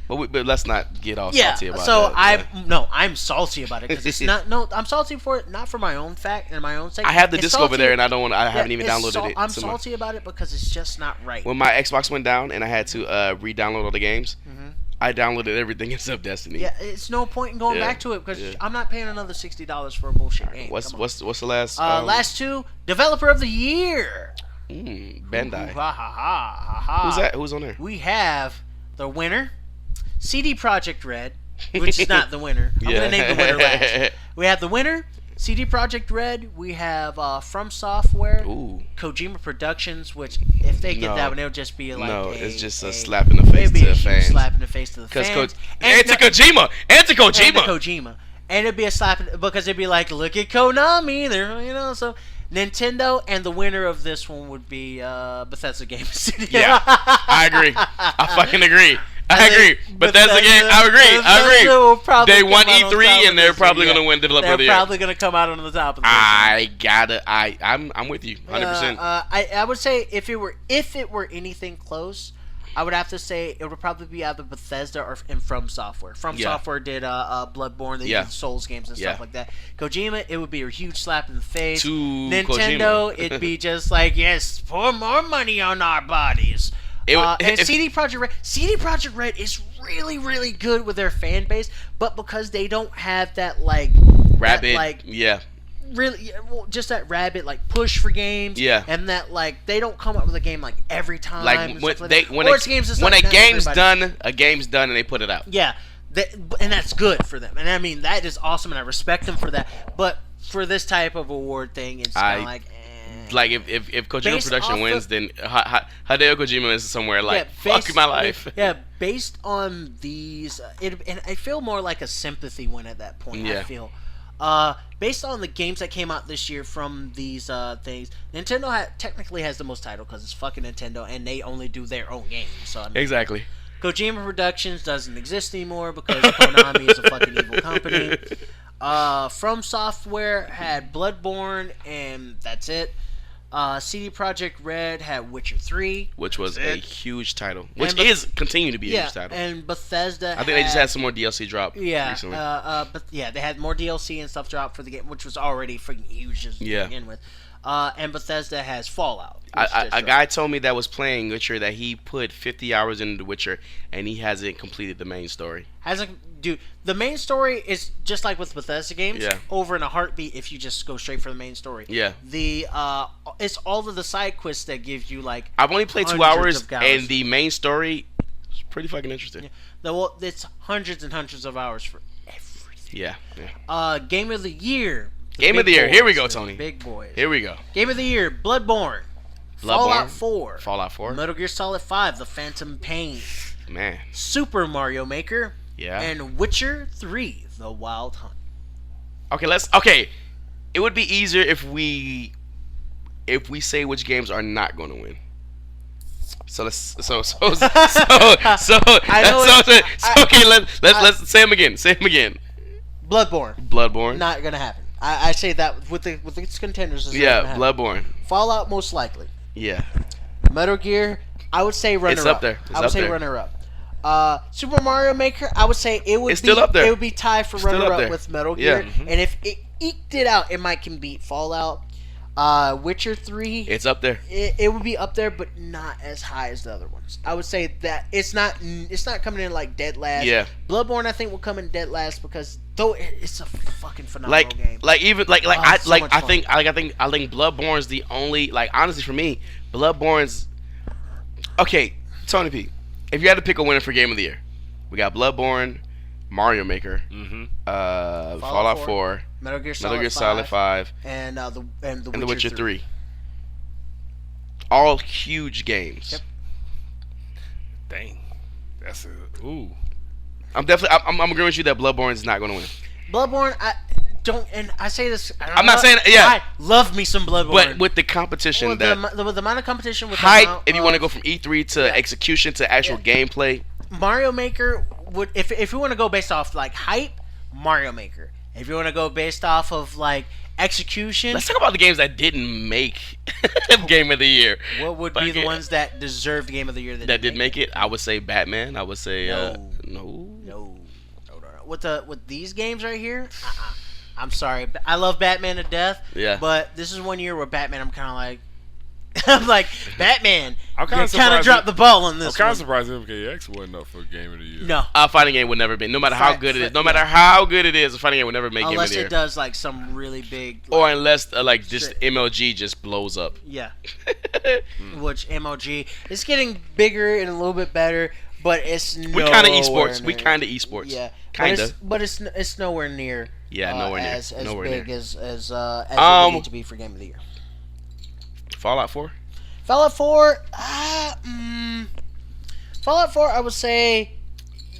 But let's not get all salty about that. I'm salty about it because it's not. No, I'm salty for it, not for my own fact and my own sake. I have the disc over there, and I haven't even downloaded it. I'm salty about it because it's just not right. When my Xbox went down and I had to re-download all the games. I downloaded everything except Destiny. Yeah, it's no point in going back to it because I'm not paying another $60 for a bullshit game. What's the last? Last two, Developer of the Year. Bandai. Ooh, ha. Who's that? Who's on there? We have the winner, CD Projekt Red, which is not the winner. I'm gonna name the winner last. We have the winner, CD Projekt Red. We have From Software, Kojima Productions, which if they get that one, it'll just be like it's just a slap in the face to the fans. Slap in the face to the fans. And to Kojima. And it'd be a slap because it'd be like, look at Konami, they're so Nintendo, and the winner of this one would be Bethesda Game Studio. Yeah, I agree. I fucking agree. I agree. Bethesda game. I agree. They won E3 and they're probably going to win Developer of the Year. They're probably going to come out on the top of this. I'm with you 100%. I would say if it were anything close, I would have to say it would probably be either Bethesda or From Software. Software did Bloodborne, they did Souls games and stuff like that. Kojima, it would be a huge slap in the face. Nintendo, it'd be just like, yes, pour more money on our bodies. And CD Projekt Red is really, really good with their fan base, but because they don't have that just that rabid push for games, and that they don't come up with a game every time. When a game's done, and they put it out. Yeah, and that's good for them, and I mean that is awesome, and I respect them for that. But for this type of award thing, it's kind of if Kojima Production wins, then Hideo Kojima is somewhere fuck my life. Yeah, based on these, and I feel more like a sympathy win at that point. Yeah. I feel, based on the games that came out this year from these things, Nintendo technically has the most title because it's fucking Nintendo, and they only do their own games. So I mean, exactly. Kojima Productions doesn't exist anymore because Konami is a fucking evil company. From Software had Bloodborne, and that's it. CD Projekt Red had Witcher 3, which was a huge title, which is continuing to be a huge title. And Bethesda, I think they just had some more DLC drop. Recently. But they had more DLC and stuff drop for the game, which was already freaking huge to begin with. And Bethesda has Fallout. A guy told me that was playing Witcher that he put 50 hours into The Witcher and he hasn't completed the main story. Dude, the main story is just like with Bethesda games, over in a heartbeat if you just go straight for the main story. Yeah. It's all of the side quests that gives you I've only played 2 hours and the main story is pretty fucking interesting. Yeah. It's hundreds and hundreds of hours for everything. Yeah. Game of the Year. Game of the Year. Here we go, Tony. Big boys. Here we go. Game of the Year. Bloodborne. Fallout 4. Metal Gear Solid 5. The Phantom Pain. Man. Super Mario Maker. Yeah. And Witcher 3. The Wild Hunt. Okay. It would be easier if we say which games are not going to win. So let's okay. Let's say them again. Bloodborne. Not gonna happen. I say that with its contenders. Yeah, Bloodborne. Fallout most likely. Yeah. Metal Gear, I would say runner up. It's up there. I would say runner up. Super Mario Maker, I would say it would It's still up there. It would be tied for runner up with Metal Gear. Yeah. And if it eked it out, it might can beat Fallout. Witcher 3, It's up there. it would be up there, but not as high as the other ones. I would say that it's not coming in like dead last. Yeah. Bloodborne, I think, will come in dead last because though it's a fucking phenomenal game. I think Bloodborne's the only, like, honestly for me, Bloodborne's okay. Tony P, if you had to pick a winner for Game of the Year, we got Bloodborne, Mario Maker, Fallout 4, Metal Gear Solid 5, and The Witcher 3. All huge games. Yep. Dang, that's a ooh. I'm agreeing with you that Bloodborne is not going to win. Bloodborne, I say this. I'm not saying, yeah. I love me some Bloodborne, But with the competition with the amount of competition, with hype, the amount if you want to go from E3 to execution to actual gameplay, Mario Maker would, if you want to go based off like hype, Mario Maker. If you want to go based off of like execution, let's talk about the games that didn't make Game of the Year. What would be the ones that deserved Game of the Year that did make it? I would say Batman. I would say no. With these games right here, I'm sorry. I love Batman to death. Yeah. But this is one year where Batman, I'm kind of like, Batman. I'm kind of dropped the ball on this. I'm kind of surprised MKX wasn't up for Game of the Year. No, a fighting game would never be. No matter how good it is, a fighting game would never make Game of the Year. Unless it does like some really big, or unless just MLG just blows up. Yeah. Which MLG is getting bigger and a little bit better, but it's we kind of esports. We kind of esports. Yeah, kind of. But it's nowhere near. Yeah, nowhere near. As nowhere big near. as it would need to be for Game of the Year. Fallout 4. Fallout 4. Fallout 4. I would say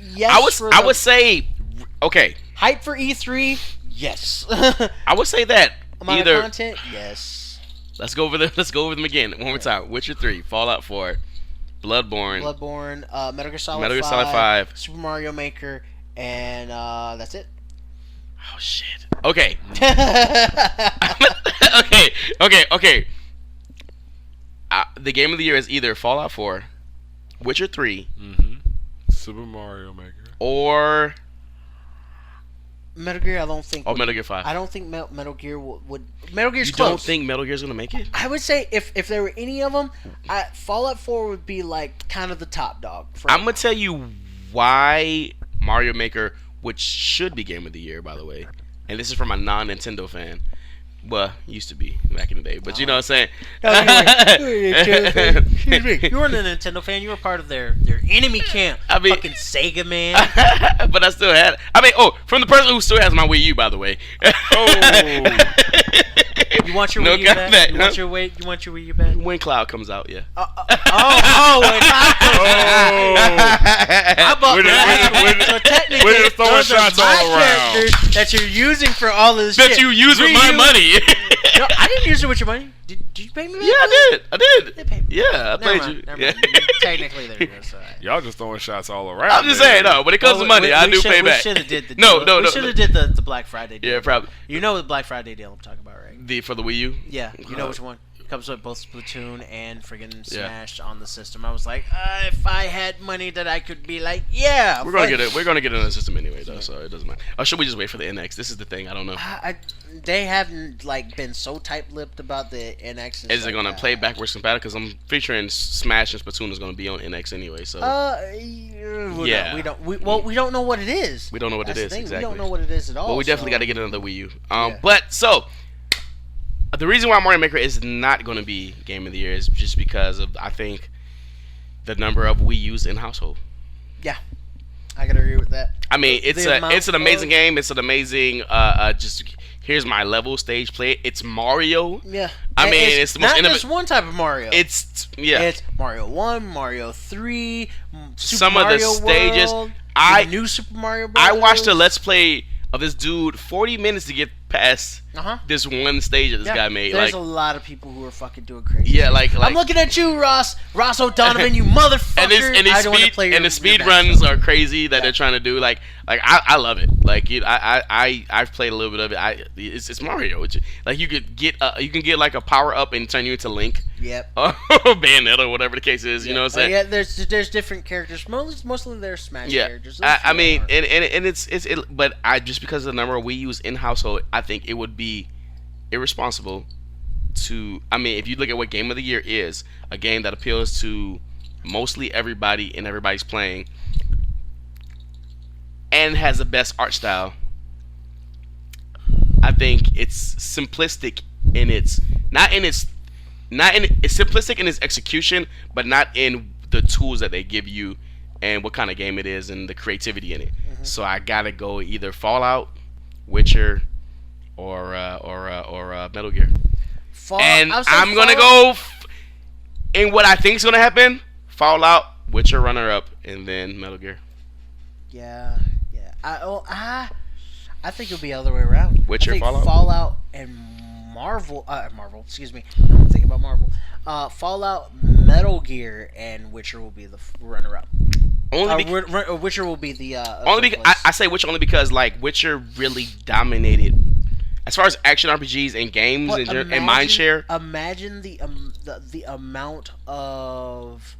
yes. I would say okay. Hype for E3. Yes. I would say that amount either of content. Yes. Let's go over them again one more time. Witcher 3, Fallout 4, Bloodborne, Metal Gear Solid 5, Super Mario Maker, and that's it. Oh shit. Okay. okay. The Game of the Year is either Fallout 4, Witcher 3, Super Mario Maker, or Metal Gear. I don't think. Or Metal Gear 5. I don't think Metal Gear would. Metal Gear's you close. You don't think Metal Gear's gonna make it? I would say if there were any of them, Fallout 4 would be like kind of the top dog. I'm gonna tell you why Mario Maker, which should be Game of the Year, by the way, and this is from a non-Nintendo fan. Well, used to be back in the day, but you know what I'm saying. Excuse me. You weren't a Nintendo fan. You were part of their enemy camp. Fucking Sega man. But I still had. From the person who still has my Wii U, by the way. You want your Wii U back? You want your Wii U back? When Cloud comes out, yeah. When Cloud comes out. I bought that. So technically, we're just throwing shots all around. That you're using for all of this shit. That you use with my money. No, I didn't use it with your money. Did you pay me back? Yeah, I did. They paid me. Yeah, I paid you. Yeah. Technically, there you go. So, y'all just throwing shots all around. I'm just saying, no. When it comes to money, I do pay back. We should have did the no. We should have did the Black Friday deal. Yeah, probably. You know the Black Friday deal I'm talking about, right? For the Wii U. Yeah, you know which one. Comes with both Splatoon and friggin' Smash on the system. I was like, if I had money that I could be like, yeah. We're gonna get it. We're gonna get it on the system anyway, though, so it doesn't matter. Or should we just wait for the NX? This is the thing. I don't know. They haven't been so tight-lipped about the NX. Is it gonna play backwards compatible? Because I'm featuring Smash and Splatoon is gonna be on NX anyway. So. Yeah. We don't know what it is. We don't know what it is. Exactly. We don't know what it is at all. But we definitely got to get another Wii U. But so. The reason why Mario Maker is not going to be Game of the Year is just because of, I think, the number of Wii U's in household. Yeah, I gotta agree with that. I mean, it's an amazing game. It's an amazing just here's my level stage play. It's Mario. Yeah. I mean, it's the most not just one type of Mario. It's Mario 1, Mario 3, some of the stages. New Super Mario Bros. I watched a Let's Play of this dude 40 minutes to get past this one stage that this guy made. There's like, a lot of people who are fucking doing crazy. Yeah, like I'm looking at you, Ross O'Donovan, you motherfucker. And the speed runs are crazy that they're trying to do. Like I love it. Like I've played a little bit of it. It's Mario. Like you can get like a power up and turn you into Link. Yep. Bayonetta, or whatever the case is. You know what I'm saying? Yeah. There's different characters. Mostly they're Smash characters. I mean, and it's but just because of the number we use in household, I think it would be irresponsible to. I mean, if you look at what Game of the Year is, a game that appeals to mostly everybody and everybody's playing, and has the best art style. I think it's simplistic in its it's simplistic in its execution, but not in the tools that they give you and what kind of game it is and the creativity in it. So I gotta go either Fallout, Witcher, or Metal Gear. And I'm gonna go in what I think is gonna happen: Fallout, Witcher runner up, and then Metal Gear. Yeah. I think it'll be the other way around. Witcher, Fallout and Marvel. Excuse me. I'm thinking about Marvel. Fallout, Metal Gear, and Witcher will be the runner up. Witcher will be the only because I say Witcher only because like Witcher really dominated as far as action RPGs and games and mindshare. Imagine the amount of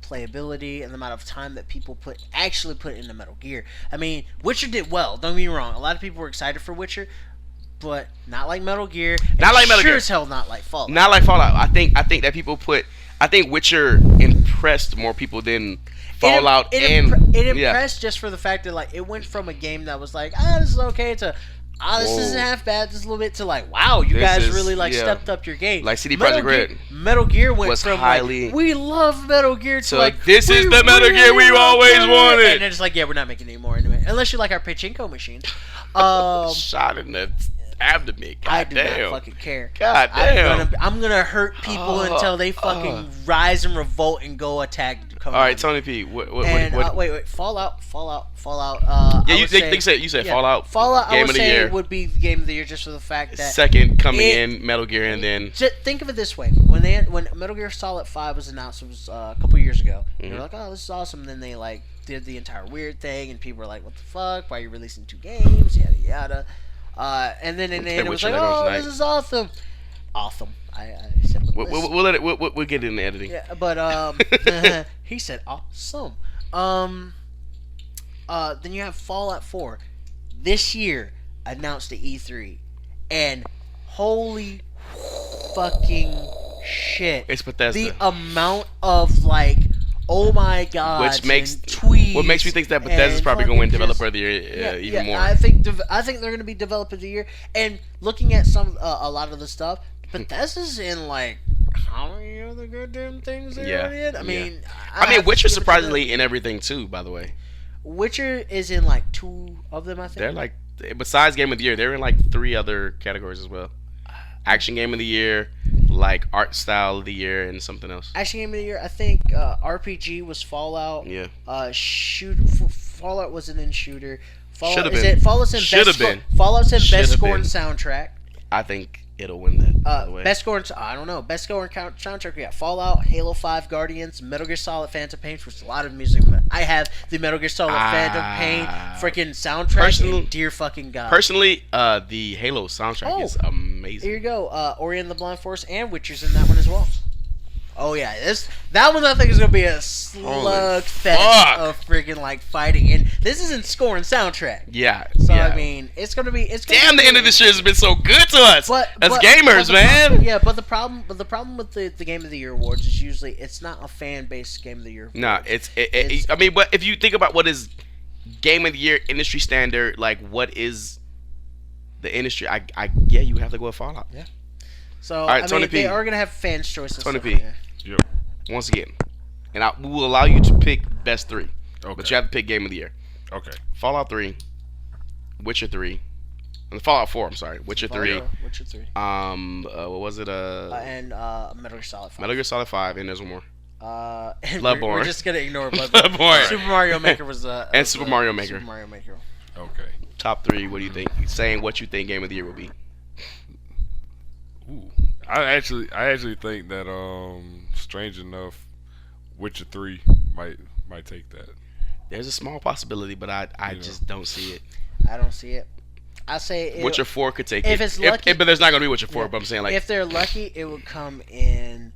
playability and the amount of time that people actually put into Metal Gear. I mean, Witcher did well. Don't get me wrong. A lot of people were excited for Witcher, but not like Metal Gear. Not like Metal Gear. Sure as hell not like Fallout. Not like Fallout. I think that people I think Witcher impressed more people than Fallout. It impressed just for the fact that like it went from a game that was like, this is okay to this isn't half bad, just a little bit to like, wow, you guys really stepped up your game. Like CD Projekt Red. Metal Gear went from highly, like, we love Metal Gear to like, this is the Metal Gear we've always wanted. And then it's like, yeah, we're not making it anymore anyway. Unless you like our pachinko machine. Shot in the abdomen. I do not fucking care. God damn. I'm gonna hurt people until they fucking rise and revolt and go attack. All right, Tony P. What? Wait. Fallout. Yeah, you said Fallout. Fallout. Game I would of the say year. would be the game of the year just for the fact that second coming in Metal Gear and then. Just think of it this way: when Metal Gear Solid 5 was announced, it was a couple years ago. They were like, "Oh, this is awesome." And then they like did the entire weird thing, and people were like, "What the fuck? Why are you releasing 2 games?" Yada yada. And then in the end, it was like, "Oh, this is awesome." Awesome. I said we'll let it. We'll get it in the editing. Yeah, but he said awesome. Then you have Fallout 4 this year announced at E3, and holy fucking shit! It's Bethesda. The amount of like, oh my god, which makes tweets. What makes me think that Bethesda's probably going to win Developer of the Year even more. I think they're going to be Developer of the Year, and looking at a lot of the stuff, Bethesda's in like how many other goddamn things they already in? I mean, Witcher's surprisingly in everything too. By the way, Witcher is in like 2 of them. I think they're like, besides Game of the Year, they're in like 3 other categories as well. Action Game of the Year, like Art Style of the Year, and something else. Action Game of the Year, I think RPG was Fallout. Yeah. Fallout wasn't in shooter. Should have been. Fallout's in best scoring soundtrack. I think it'll win that. By the way. Best scoring, I don't know. Best scoring soundtrack, we got Fallout, Halo 5, Guardians, Metal Gear Solid, Phantom Pain, which is a lot of music. I have the Metal Gear Solid Phantom Pain freaking soundtrack. And dear fucking God. Personally, the Halo soundtrack is amazing. Here you go. Ori and the Blind Forest and Witcher's in that one as well. Oh yeah, that one I think is gonna be a slugfest of freaking like fighting, and this isn't scoring soundtrack. Yeah. So I mean, it's gonna be. Damn, the end of this year has been so good to us as gamers, man. But the problem with the Game of the Year awards is usually it's not a fan based Game of the Year. No, I mean, but if you think about what is Game of the Year industry standard, like what is the industry? You have to go with Fallout. Yeah. So right, Tony P. they are gonna have fans' choices. Tony P. Yep. Once again, and we will allow you to pick best 3. Okay. But you have to pick Game of the Year. Okay. Fallout 3, Witcher 3, and Fallout 4. I'm sorry, Witcher 3. Witcher 3. What was it? And Metal Gear Solid 5. Metal Gear Solid 5, and there's one more. Bloodborne. We're just gonna ignore Bloodborne. Super Mario Maker was and Super Mario Maker. Super Mario Maker. Okay. top 3. What do you think? Saying what you think game of the year will be. Ooh. I actually think that strange enough, Witcher 3 might take that. There's a small possibility, but I just don't see it. I don't see it. I say Witcher 4 could take if it. it's lucky, but there's not gonna be Witcher 4. But I'm saying like if they're lucky, it would come in.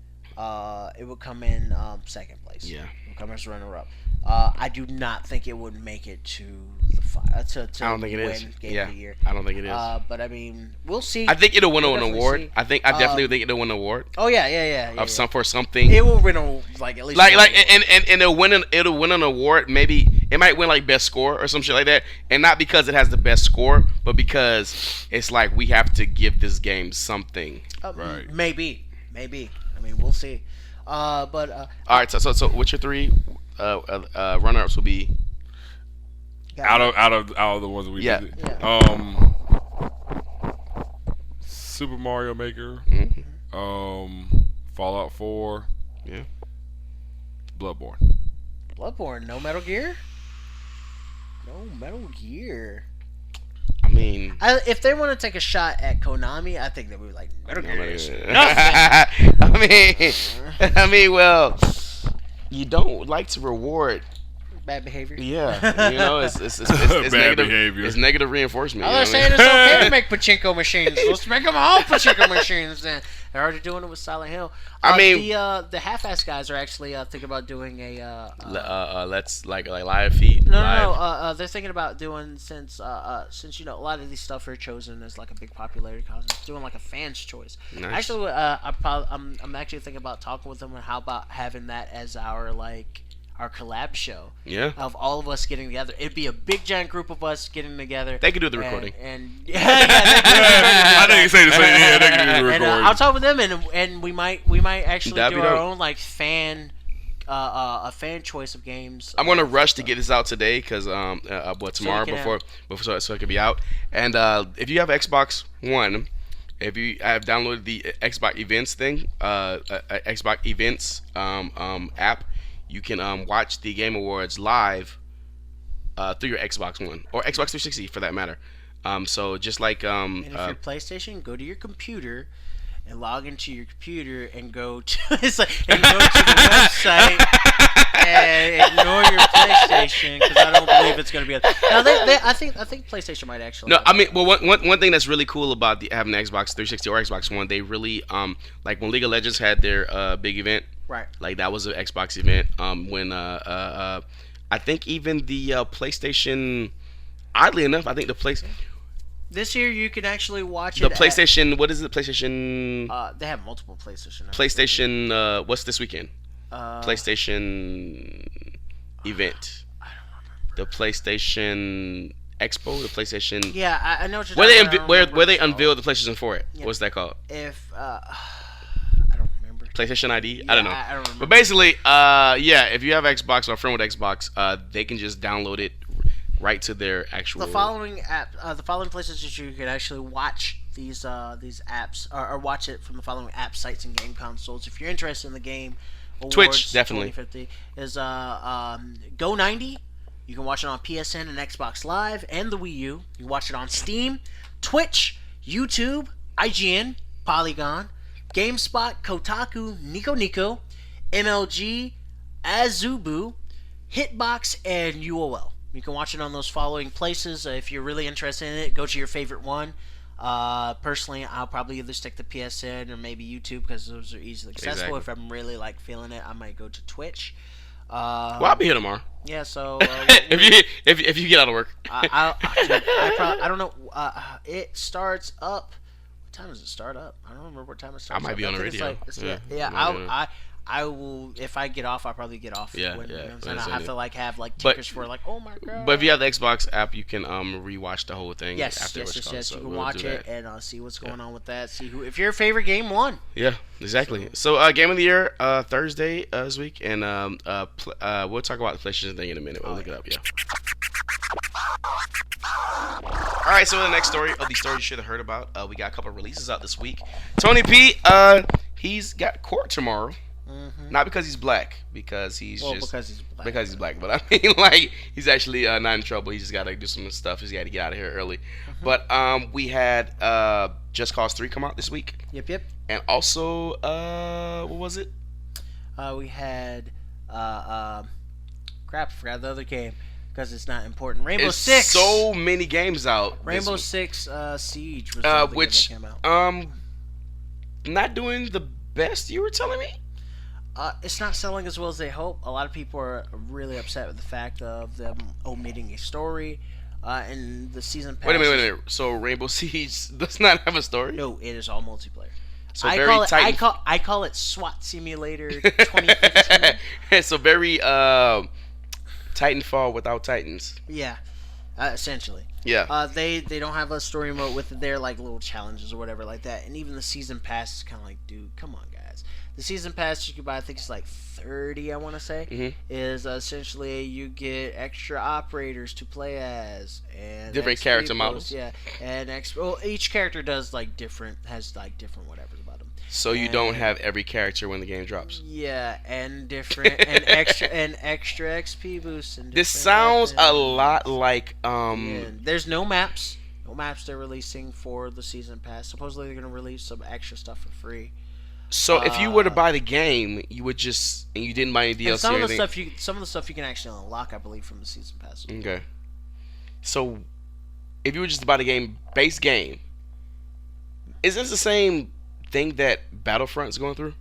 Second place. Yeah. It would come as runner up. I do not think it would make it to the to I don't think it is. Game of the year. I don't think it is. But I mean, we'll see. I think it'll win an definitely award. see. I definitely think it'll win an award Oh yeah. of some for something. It will win like at least and it'll win an award. Maybe it might win like best score or some shit like that, and not because it has the best score, but because it's like we have to give this game something. Right. Maybe. I mean, we'll see. All right. So Witcher 3 runner-ups will be out of the ones that we did. Yeah. Super Mario Maker. Mm-hmm. Fallout 4. Yeah. Bloodborne. No Metal Gear. No Metal Gear. I mean, If they want to take a shot at Konami, I think they would be like Metal Gear. Is I mean, well, you don't like to reward bad behavior. Yeah, it's Bad negative behavior. It's negative reinforcement. They're saying it's okay to make pachinko machines. Let's make them all pachinko machines. Then they're already doing it with Silent Hill. I mean, the half-ass guys are actually thinking about doing a let's like live feed. No. They're thinking about doing since a lot of these stuff are chosen as like a big popularity contest, doing like a fan's choice. Nice. Actually, I'm actually thinking about talking with them and how about having that as our collab show. Yeah. Of all of us getting together. It'd be a big giant group of us getting together. They could do the recording. I think you say the same. Yeah, they can do the recording. And I'll talk with them, and we might actually That'd do be our dope. own like fan, a fan choice of games. I'm gonna rush to get this out today because tomorrow before so it can be out. And if you have Xbox One, if you have downloaded the Xbox Events thing, Xbox Events app, you can watch the Game Awards live through your Xbox One or Xbox 360 for that matter. So just like and if you're PlayStation, go to your computer and log into your computer and go to go to the website and ignore your PlayStation because I don't believe it's going to be. Now I think PlayStation might actually. No, I mean, well, one thing that's really cool about having the Xbox 360 or Xbox One, they really like when League of Legends had their big event. Right. Like that was an Xbox event. When I think even the PlayStation, oddly enough, I think the PlayStation. This year you can actually watch The it. PlayStation, what is it? PlayStation. They have multiple PlayStation. PlayStation. What's this weekend? PlayStation event. I don't remember. The PlayStation Expo. The PlayStation. Yeah, I know what you're Where talking about. where they unveiled the PlayStation 4 at? Yeah. What's that called? If I don't remember. PlayStation ID? Yeah, I don't know. I don't remember. But basically, if you have Xbox or a friend with Xbox, they can just download it right to their actual. The following places that you can actually watch these apps or watch it from the following app sites and game consoles. If you're interested in the game, Awards Twitch definitely 2050 is Go90. You can watch it on PSN and Xbox Live and the Wii U. You can watch it on Steam, Twitch, YouTube, IGN, Polygon, GameSpot, Kotaku, Nico, MLG, Azubu, Hitbox, and UOL. You can watch it on those following places. If you're really interested in it, go to your favorite one. Personally, I'll probably either stick to PSN or maybe YouTube because those are easily accessible. Exactly. If I'm really feeling it, I might go to Twitch. Well, I'll be here tomorrow. Yeah, so if you get out of work. I don't know. It starts up. What time does it start up? I don't remember what time it starts. I might be on the radio. I will. If I get off, I'll probably get off. Yeah. And I'll have to have tickers for oh my god. But if you have the Xbox app, you can rewatch the whole thing. Yes. Afterwards. You can we'll watch do it that. and see what's going on with that. See if your favorite game won. Yeah, exactly. So game of the year Thursday this week, and we'll talk about the PlayStation thing in a minute. We'll look it up. Yeah. All right. So the next story of the story you should have heard about, we got a couple of releases out this week. Tony P. He's got court tomorrow. Mm-hmm. Not because he's black, because because he's black. Because he's black. But I mean, like, he's actually not in trouble. He just got to do some stuff. He's got to get out of here early. Mm-hmm. But we had Just Cause 3 come out this week. Yep. And also, what was it? We had crap. I forgot the other game because it's not important. Rainbow Six. So many games out. Rainbow Six Siege was the other which game that came out. not doing the best. You were telling me. It's not selling as well as they hope. A lot of people are really upset with the fact of them omitting a story. And the season pass. Wait a minute. So Rainbow Siege does not have a story? No, it is all multiplayer. So I call it SWAT Simulator 2015. So very Titanfall without Titans. Yeah, essentially. Yeah. They don't have a story mode with their like little challenges or whatever like that, and even the season pass is kind of like, dude, come on, guys. The season pass you can buy, I think it's like 30, I want to say, is essentially you get extra operators to play as and different character models. Yeah, and each character has different whatever's about them. So you don't have every character when the game drops. Yeah, and different and extra XP boosts. And this sounds weapons. a lot like Yeah, there's no maps. No maps they're releasing for the season pass. Supposedly they're gonna release some extra stuff for free. So if you were to buy the game, you would just and you didn't buy any DLC And some or of the anything. some of the stuff you can actually unlock, I believe, from the season pass. Okay. So if you were just to buy the base game, is this the same thing that Battlefront's going through?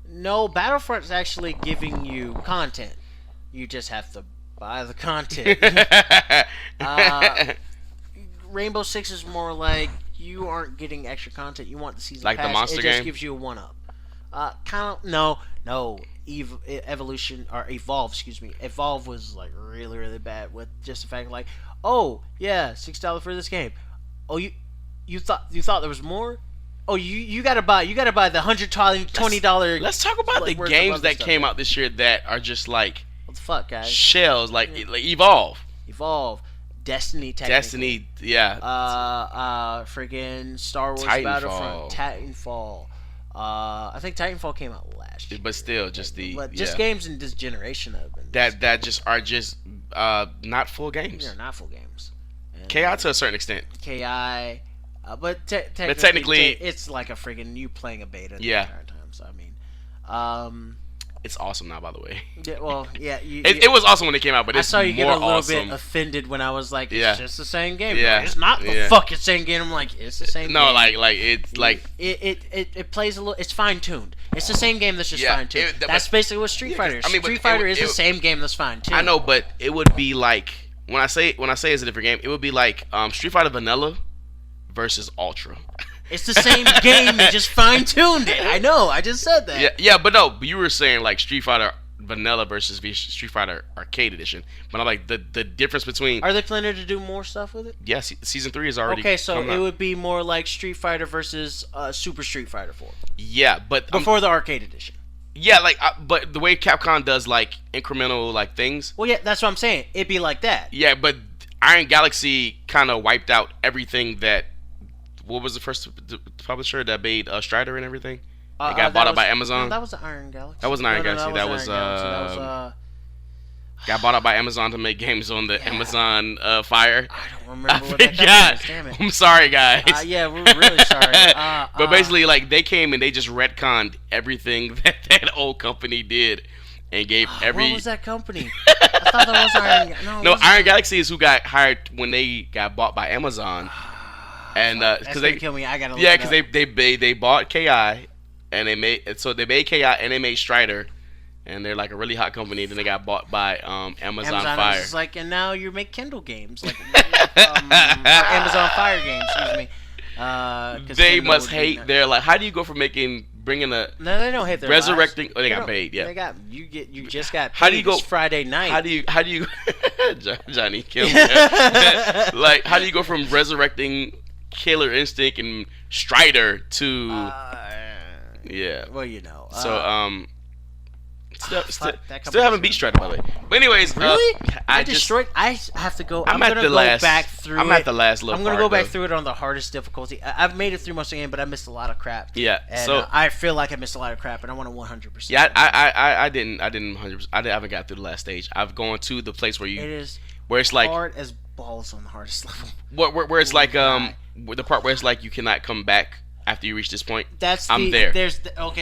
No, Battlefront's actually giving you content. You just have to buy the content. Rainbow Six is more like you aren't getting extra content. You want the season like pass. the monster it game? just gives you a one-up. No. Evolve. Excuse me. Evolve was like really, really bad with just the fact like, oh yeah, $6 for this game. Oh you thought there was more? Oh you gotta buy the $120. Let's talk about the games that came out this year that are just like what the fuck, guys? Shells like Evolve. Destiny, yeah. Friggin' Star Wars Battlefront, Titanfall. I think Titanfall came out last year. But still, just games in this generation have been that just are just not full games. They're not full games. And, KI to a certain extent. KI, but technically it's like a friggin' you playing a beta the entire time. So I mean, it's awesome now, by the way. Yeah, well, yeah. It was awesome when it came out, but I it's saw you more get a little awesome. bit offended when I was like, "It's Yeah. just the same game." Yeah. Like, it's not the fucking same game. I'm like, it's the same. No, game. like it's like it plays a little. It's fine tuned. It's the same game that's just fine tuned. That's but- basically what Street Fighter is. I mean, but Street Fighter is it- the same game that's fine tuned. I know, but it would be like when I say it's a different game, it would be like Street Fighter Vanilla versus Ultra. It's the same game. They just fine tuned it. I know. I just said that. Yeah, but no, but you were saying like Street Fighter Vanilla versus Street Fighter Arcade Edition. But I'm like the difference between. Are they planning to do more stuff with it? Yes, season 3 is already. Okay, so coming it out. would be more like Street Fighter versus Super Street Fighter 4 Yeah, but before the Arcade Edition. Yeah, like but the way Capcom does like incremental like things. Well, yeah, that's what I'm saying. It'd be like that. Yeah, but Iron Galaxy kind of wiped out everything that. What was the first publisher that made Strider and everything? It got bought up by Amazon. No, that was the Iron Galaxy. That wasn't Iron Galaxy. That was got bought up by Amazon to make games on the Amazon Fire. I don't remember what that company was. Damn it. I'm sorry, guys. Yeah, we're really sorry. But basically, like they came and they just retconned everything that old company did, and gave every. What was that company? I thought that was Iron. No, Iron Galaxy is who got hired when they got bought by Amazon, and because they kill me. I gotta. Yeah, because they bought KI, and they made KI and they made Strider. And they're like a really hot company. Then they got bought by Amazon Fire. Is like, and now you make Kindle games, like Amazon Fire games. Excuse me. They Kindle must hate. They're like, how do you go from bringing a no, they don't hate their resurrecting? lives. Oh, they got paid. Yeah, you just got paid. How do you go Friday night? How do you Johnny kill me? Like, how do you go from resurrecting Killer Instinct and Strider to yeah. Well, you know. Still haven't beat Strider, by the way. But anyways, Really? I destroyed. I have to go. I'm I'm at gonna the go last. back through. I'm at the last little. I'm gonna part, go back though. through it on the hardest difficulty. I've made it through most of the game, but I missed a lot of crap. Yeah, And, so I feel like I missed a lot of crap, and I want to 100%. yeah, I didn't 100%. I haven't got through the last stage. I've gone to the place where It is where it's like hard as balls on the hardest level. where it's like die. the part where it's like you cannot come back after you reach this point. I'm there. there.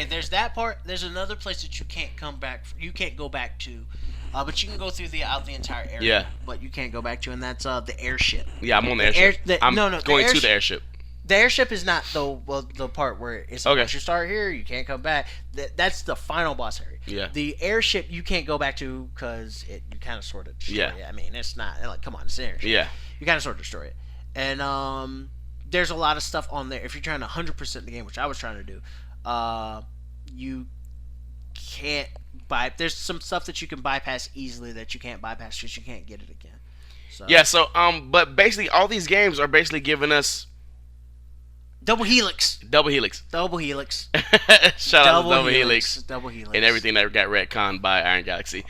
There's that part. There's another place that you can't come back. You can't go back to, but you can go through the entire area. Yeah. But you can't go back to, and that's the airship. Yeah, I'm on the airship. I'm going to the airship. airship. The airship is not the part where it's like, Okay. once you start here, you can't come back. That's the final boss area. Yeah. The airship you can't go back to because you kind of sort of destroy Yeah. it. I mean, it's not like, come on, it's an airship. Yeah. You kind of sort of destroy it. And there's a lot of stuff on there. If you're trying to 100% the game, which I was trying to do, you can't there's some stuff that you can bypass easily that you can't bypass because you can't get it again. So. Yeah, so but basically all these games are basically giving us Double Helix. Double Helix. Double Helix. Shout out to Double Helix. Double Helix. And everything that got retconned by Iron Galaxy.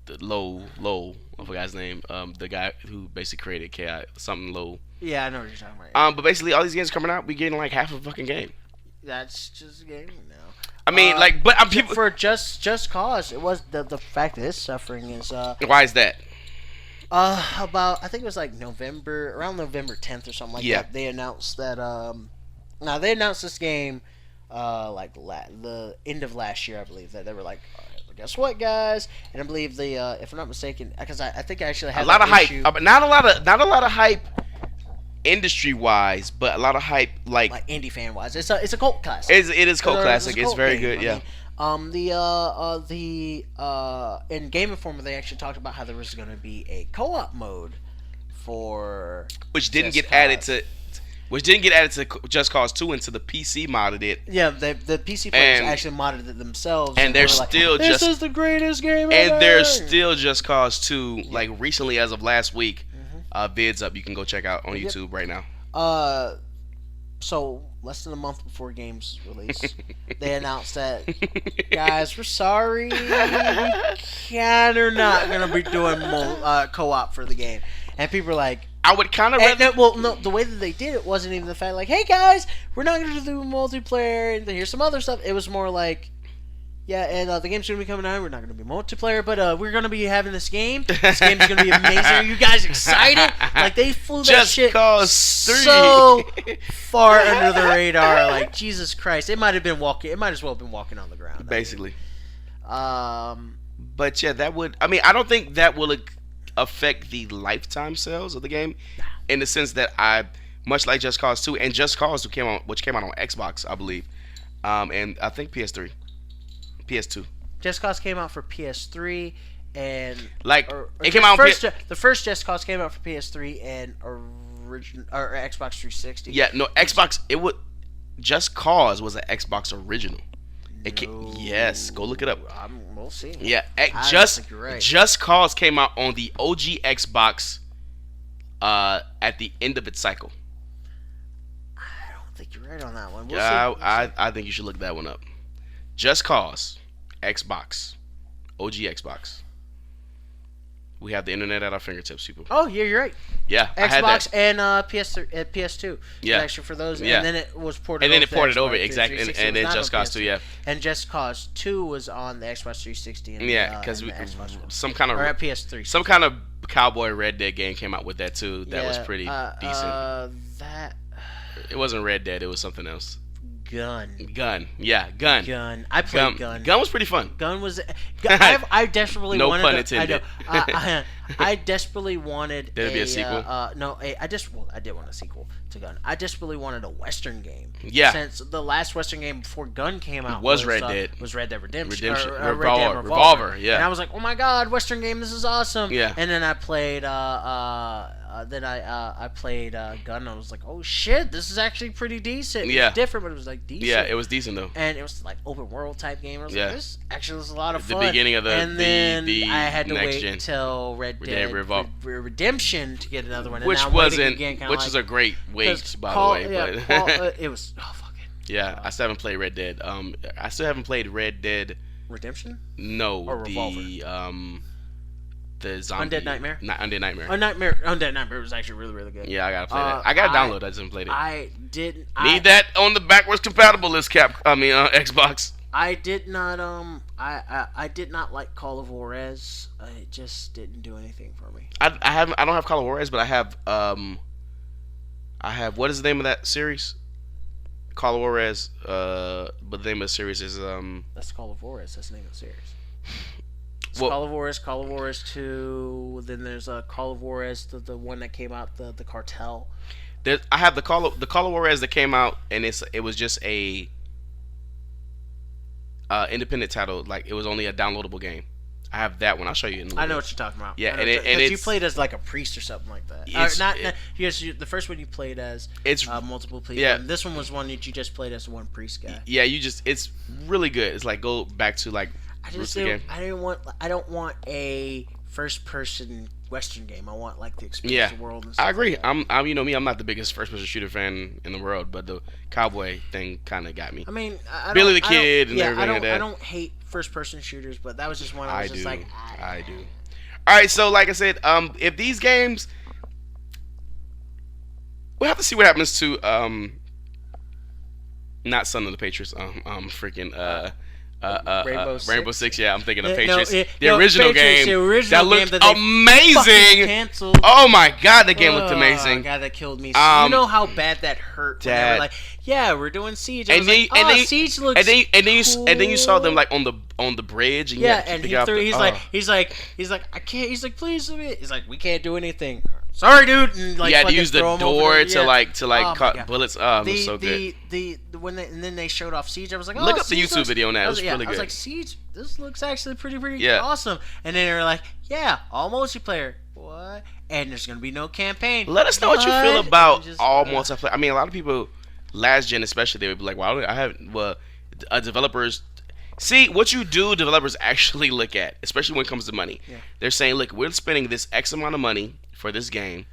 The low I forgot his name. The guy who basically created KI something low. Yeah, I know what you're talking about. But basically all these games coming out, we getting like half a fucking game. That's just a game now. I mean, but I'm people for just cause. It was the fact that it's suffering is Why is that? About I think it was like around November 10th or something like Yeah. that. They announced that now they announced this game like the end of last year, I believe, that they were like, all right, well, guess what, guys? And I believe the if I'm not mistaken, because I think I actually had a lot of hype, issue, not a lot of hype industry wise, but a lot of hype like indie fan wise. It's a cult classic. it is cult classic. a It's cult very game. good. Yeah. In Game Informer they actually talked about how there was going to be a co-op mode for Which didn't Just get added Cause. to Just Cause 2 until the PC modded it. Yeah, the PC players And- actually modded it themselves, and they're they were like, still this just- is the greatest game ever. And there's still Just Cause 2, like recently as of last week, vids up you can go check out on YouTube right now. So less than a month before game's release, they announced that, guys, we're sorry, we can or not gonna be doing co-op for the game. And people are like, I would kind of the way that they did it wasn't even the fact like, hey guys, we're not gonna do multiplayer and here's some other stuff. It was more like, yeah, and the game's gonna be coming out. We're not gonna be multiplayer, but we're gonna be having this game. This game's gonna be amazing. Are you guys excited? Like they flew that Just shit Cause 3. so far under the radar. Like Jesus Christ, it might have been walking. It might as well have been walking on the ground. Basically. I mean. But yeah, that would. I mean, I don't think that will affect the lifetime sales of the game, in the sense that much like Just Cause 2 and Just Cause 2 which came out on Xbox, I believe, and I think PS3, PS2. Just Cause came out for PS3 and it came out the first Just Cause came out for PS3 and original or Xbox 360. Yeah, no, Xbox. It would. Just Cause was an Xbox original. Yes, go look it up. We'll see. Yeah, I don't think you're right. Just Cause came out on the OG Xbox at the end of its cycle. I don't think you're right on that one. We'll Yeah, see. I think you should look that one up. Just Cause, Xbox, OG Xbox. We have the internet at our fingertips, people. Oh, yeah, you're right. Yeah, I had Xbox that. and PS2. Yeah. Actually, for those, Yeah. and then it was ported. And then over it ported to Xbox over, exactly, 360. and It then was not Just on Cause 2, yeah. And Just Cause 2 was on the Xbox 360. And, Yeah, because and the Xbox One. some kind of or at PS3. some kind of Cowboy Red Dead game came out with that too. That was pretty decent. That It wasn't Red Dead. It was something else. Gun. Yeah, Gun. I played Gun. Gun was pretty fun. Gun was. I desperately No wanted. pun to- intended. I know. I desperately wanted. Did it be a sequel? I did want a sequel to Gun. I desperately wanted a Western game. Yeah. Since the last Western game before Gun came out Was Red Dead. Was Red Dead Redemption. Redemption. Red Dead Revolver, yeah. And I was like, oh my god, Western game, this is awesome. Yeah. And then I played. Then I played Gun. And I was like, oh shit, this is actually pretty decent. Yeah. It's different, but it was like decent. Yeah, it was decent though. And it was like open world type game. I was Yeah. like, this actually was a lot of The fun. beginning of the- and then the I had to next wait gen. till Red Dead Redemption to get another one. And Which now I'm waiting wasn't, again, kinda which like, is a great wait, 'cause by Call- the way. yeah, but it was fucking. Yeah, I still haven't played Red Dead. I still haven't played Red Dead. Redemption? No, Or Revolver? The zombie Undead Nightmare? Not Undead Nightmare. Undead Nightmare was actually really, really good. Yeah, I gotta play that. I gotta download. I just haven't played it. I didn't. Need that on the backwards compatible list, Xbox. I did not. I did not like Call of Juarez. It just didn't do anything for me. I don't have Call of Juarez, but I have what is the name of that series? Call of Juarez. But the name of the series is That's Call of Juarez. That's the name of the series. Well, Call of Juarez 2. Then there's Call of Juarez, the one that came out, the Cartel. I have the Call of Juarez that came out, and it was just a independent title. Like, it was only a downloadable game. I have that one. I'll show you in a little I know bit. what you're talking about. Yeah, and you it's played as like a priest or something like that. The first one you played as multiple people. Yeah. And this one was one that you just played as one priest guy. Yeah, it's really good. It's like go back to like I roots of the game. I don't want a first person Western game. I want like the experience of the world and stuff. I agree. Like that. I'm you know me, I'm not the biggest first person shooter fan in the world, but the cowboy thing kinda got me. I mean, Billy the Kid and everything like that. I don't hate first person shooters, but that was just one I was just like I do. Alright, so like I said, if these games, we'll have to see what happens to not Son of the Patriots, freaking Rainbow Six. Yeah, I'm thinking of Patriots. The original game that looked amazing. Oh my god, the game looked amazing. God, that killed me. You know how bad that hurt. When they were like, yeah, we're doing Siege. Siege looks cool. And then you saw them like on the bridge. And he's like, I can't. He's like, please. He's like, we can't do anything. Sorry, dude. And like, you had to use the door to cut bullets. It was so good. And then they showed off Siege. I was like, look up the YouTube video on that. It was really good. I was like, Siege, this looks actually pretty awesome. And then they were like, yeah, all multiplayer. What? And there's gonna be no campaign. Let us know what you feel about all multiplayer. I mean, a lot of people, last gen especially, they would be like, developers. See, what you do, developers actually look at, especially when it comes to money. Yeah. They're saying, look, we're spending this X amount of money for this game,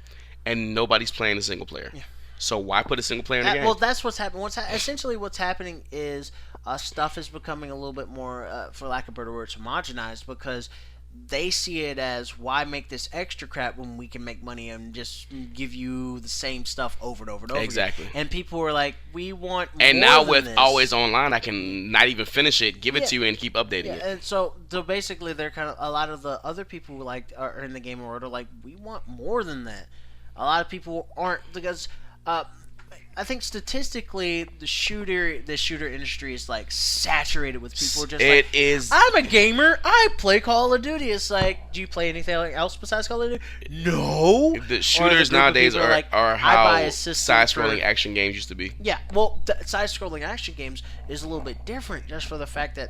and nobody's playing a single player. Yeah. So why put a single player in the game? Well, that's what's happening. Essentially, what's happening is stuff is becoming a little bit more, for lack of better words, homogenized, because they see it as, why make this extra crap when we can make money and just give you the same stuff over and over and over exactly. again. And people were like, we want more and now than with this. Always Online, I can not even finish it, give it to you, and keep updating it. And so basically, they're kind of, a lot of the other people who are in the game world are like, we want more than that. A lot of people aren't, because I think statistically, the shooter industry is like saturated with people just it is. I'm a gamer. I play Call of Duty. It's like, do you play anything else besides Call of Duty? No. The shooters nowadays are how side-scrolling action games used to be. Yeah, well, side-scrolling action games is a little bit different, just for the fact that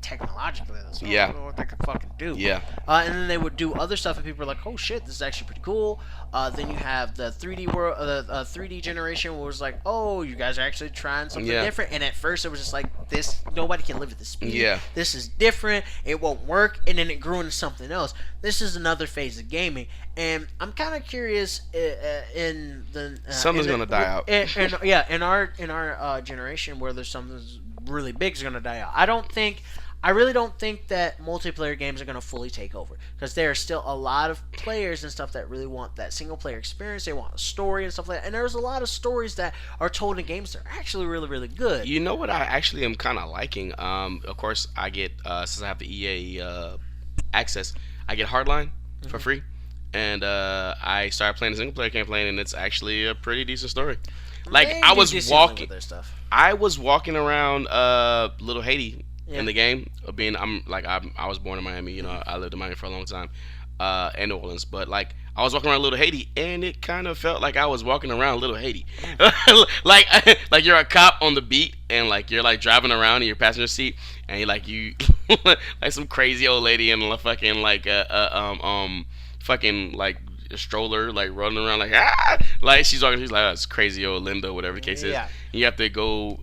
technologically, that's not what they can fucking do. Yeah. And then they would do other stuff, and people are like, "Oh shit, this is actually pretty cool." Then you have the 3D world, the 3D generation, where it was like, "Oh, you guys are actually trying something different." And at first, it was just like, "This, nobody can live at this speed. Yeah. This is different. It won't work." And then it grew into something else. This is another phase of gaming, and I'm kind of curious in the something's gonna die out. In our generation, where there's something really big is gonna die out. I really don't think that multiplayer games are going to fully take over, because there are still a lot of players and stuff that really want that single player experience. They want a story and stuff like that. And there's a lot of stories that are told in games that are actually really, really good. You know what I actually am kind of liking? Of course, I get, since I have the EA access, I get Hardline for free. And I started playing the single player campaign, and it's actually a pretty decent story. Like, I was walking around Little Haiti in the game, I was born in Miami, I lived in Miami for a long time, and New Orleans, but like I was walking around Little Haiti, and it kind of felt like I was walking around Little Haiti. like you're a cop on the beat, and like you're like driving around in your passenger seat, and you like some crazy old lady in a fucking like fucking like a stroller, like running around like she's like, oh, it's crazy old Linda, whatever the case is. And you have to go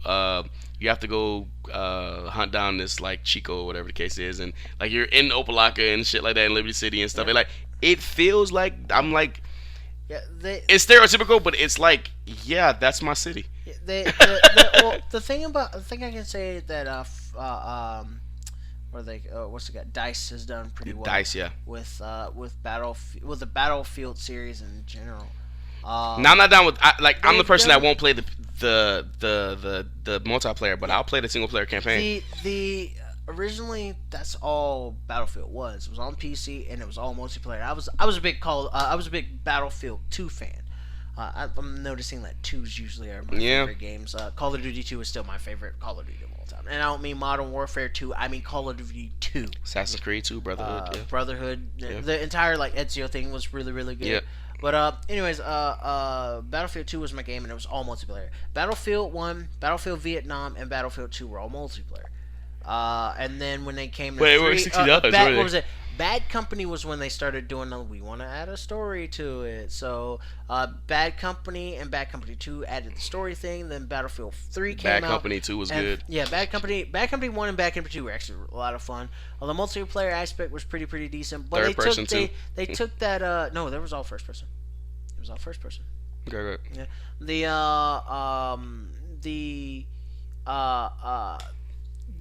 hunt down this like Chico, whatever the case is, and like you're in Opelika and shit like that in Liberty City and stuff. And like it feels like I'm like it's stereotypical, but it's like, yeah, that's my city. The thing I can say that or they what's it got? Dice has done pretty well. Dice, yeah. With the Battlefield series in general. Now I'm not down with I'm the person that won't play the multiplayer, but I'll play the single player campaign. The originally that's all Battlefield was. It was on PC and it was all multiplayer. I was a big Battlefield 2 fan. I'm noticing that 2s usually are my favorite games. Call of Duty 2 is still my favorite Call of Duty of all time. And I don't mean Modern Warfare 2. I mean Call of Duty 2. Assassin's Creed 2, Brotherhood. Brotherhood. Yeah. The entire Ezio thing was really, really good. Yeah. But anyways, Battlefield 2 was my game and it was all multiplayer. Battlefield 1, Battlefield Vietnam, and Battlefield 2 were all multiplayer. And then when they came to $60. What was it? Bad Company was when they started doing we want to add a story to it. So Bad Company and Bad Company 2 added the story thing. Then Battlefield 3 came out. Bad Company 2 was good. Yeah, Bad Company 1 and Bad Company 2 were actually a lot of fun. The multiplayer aspect was pretty decent. But they took that no, there was all first person. It was all first person. Okay. Yeah.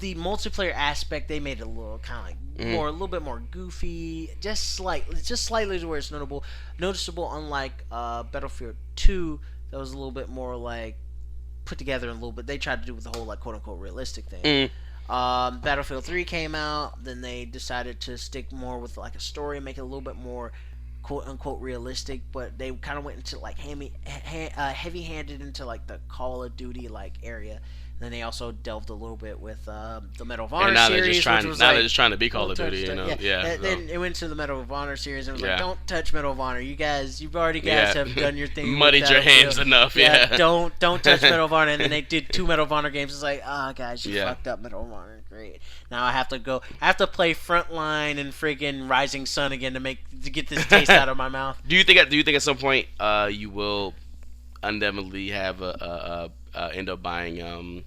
The multiplayer aspect, they made it a little kind of like a little bit more goofy, just slightly to where it's noticeable. Unlike Battlefield 2, that was a little bit more like put together a little bit. They tried to do with the whole like quote unquote realistic thing. Battlefield 3 came out, then they decided to stick more with like a story, make it a little bit more quote unquote realistic, but they kind of went into like heavy handed into like the Call of Duty like area. Then they also delved a little bit with the Medal of Honor series. They're just trying to be Call of Duty, you know. Then it went to the Medal of Honor series and was like, don't touch Medal of Honor. You've already have done your thing. Muddied your hands enough. Don't touch Medal of Honor. And then they did 2 Medal of Honor games. It's like, guys, you fucked up Medal of Honor. Great. Now I have to play Frontline and friggin' Rising Sun again to get this taste out of my mouth. Do you think at some point you will inevitably have end up buying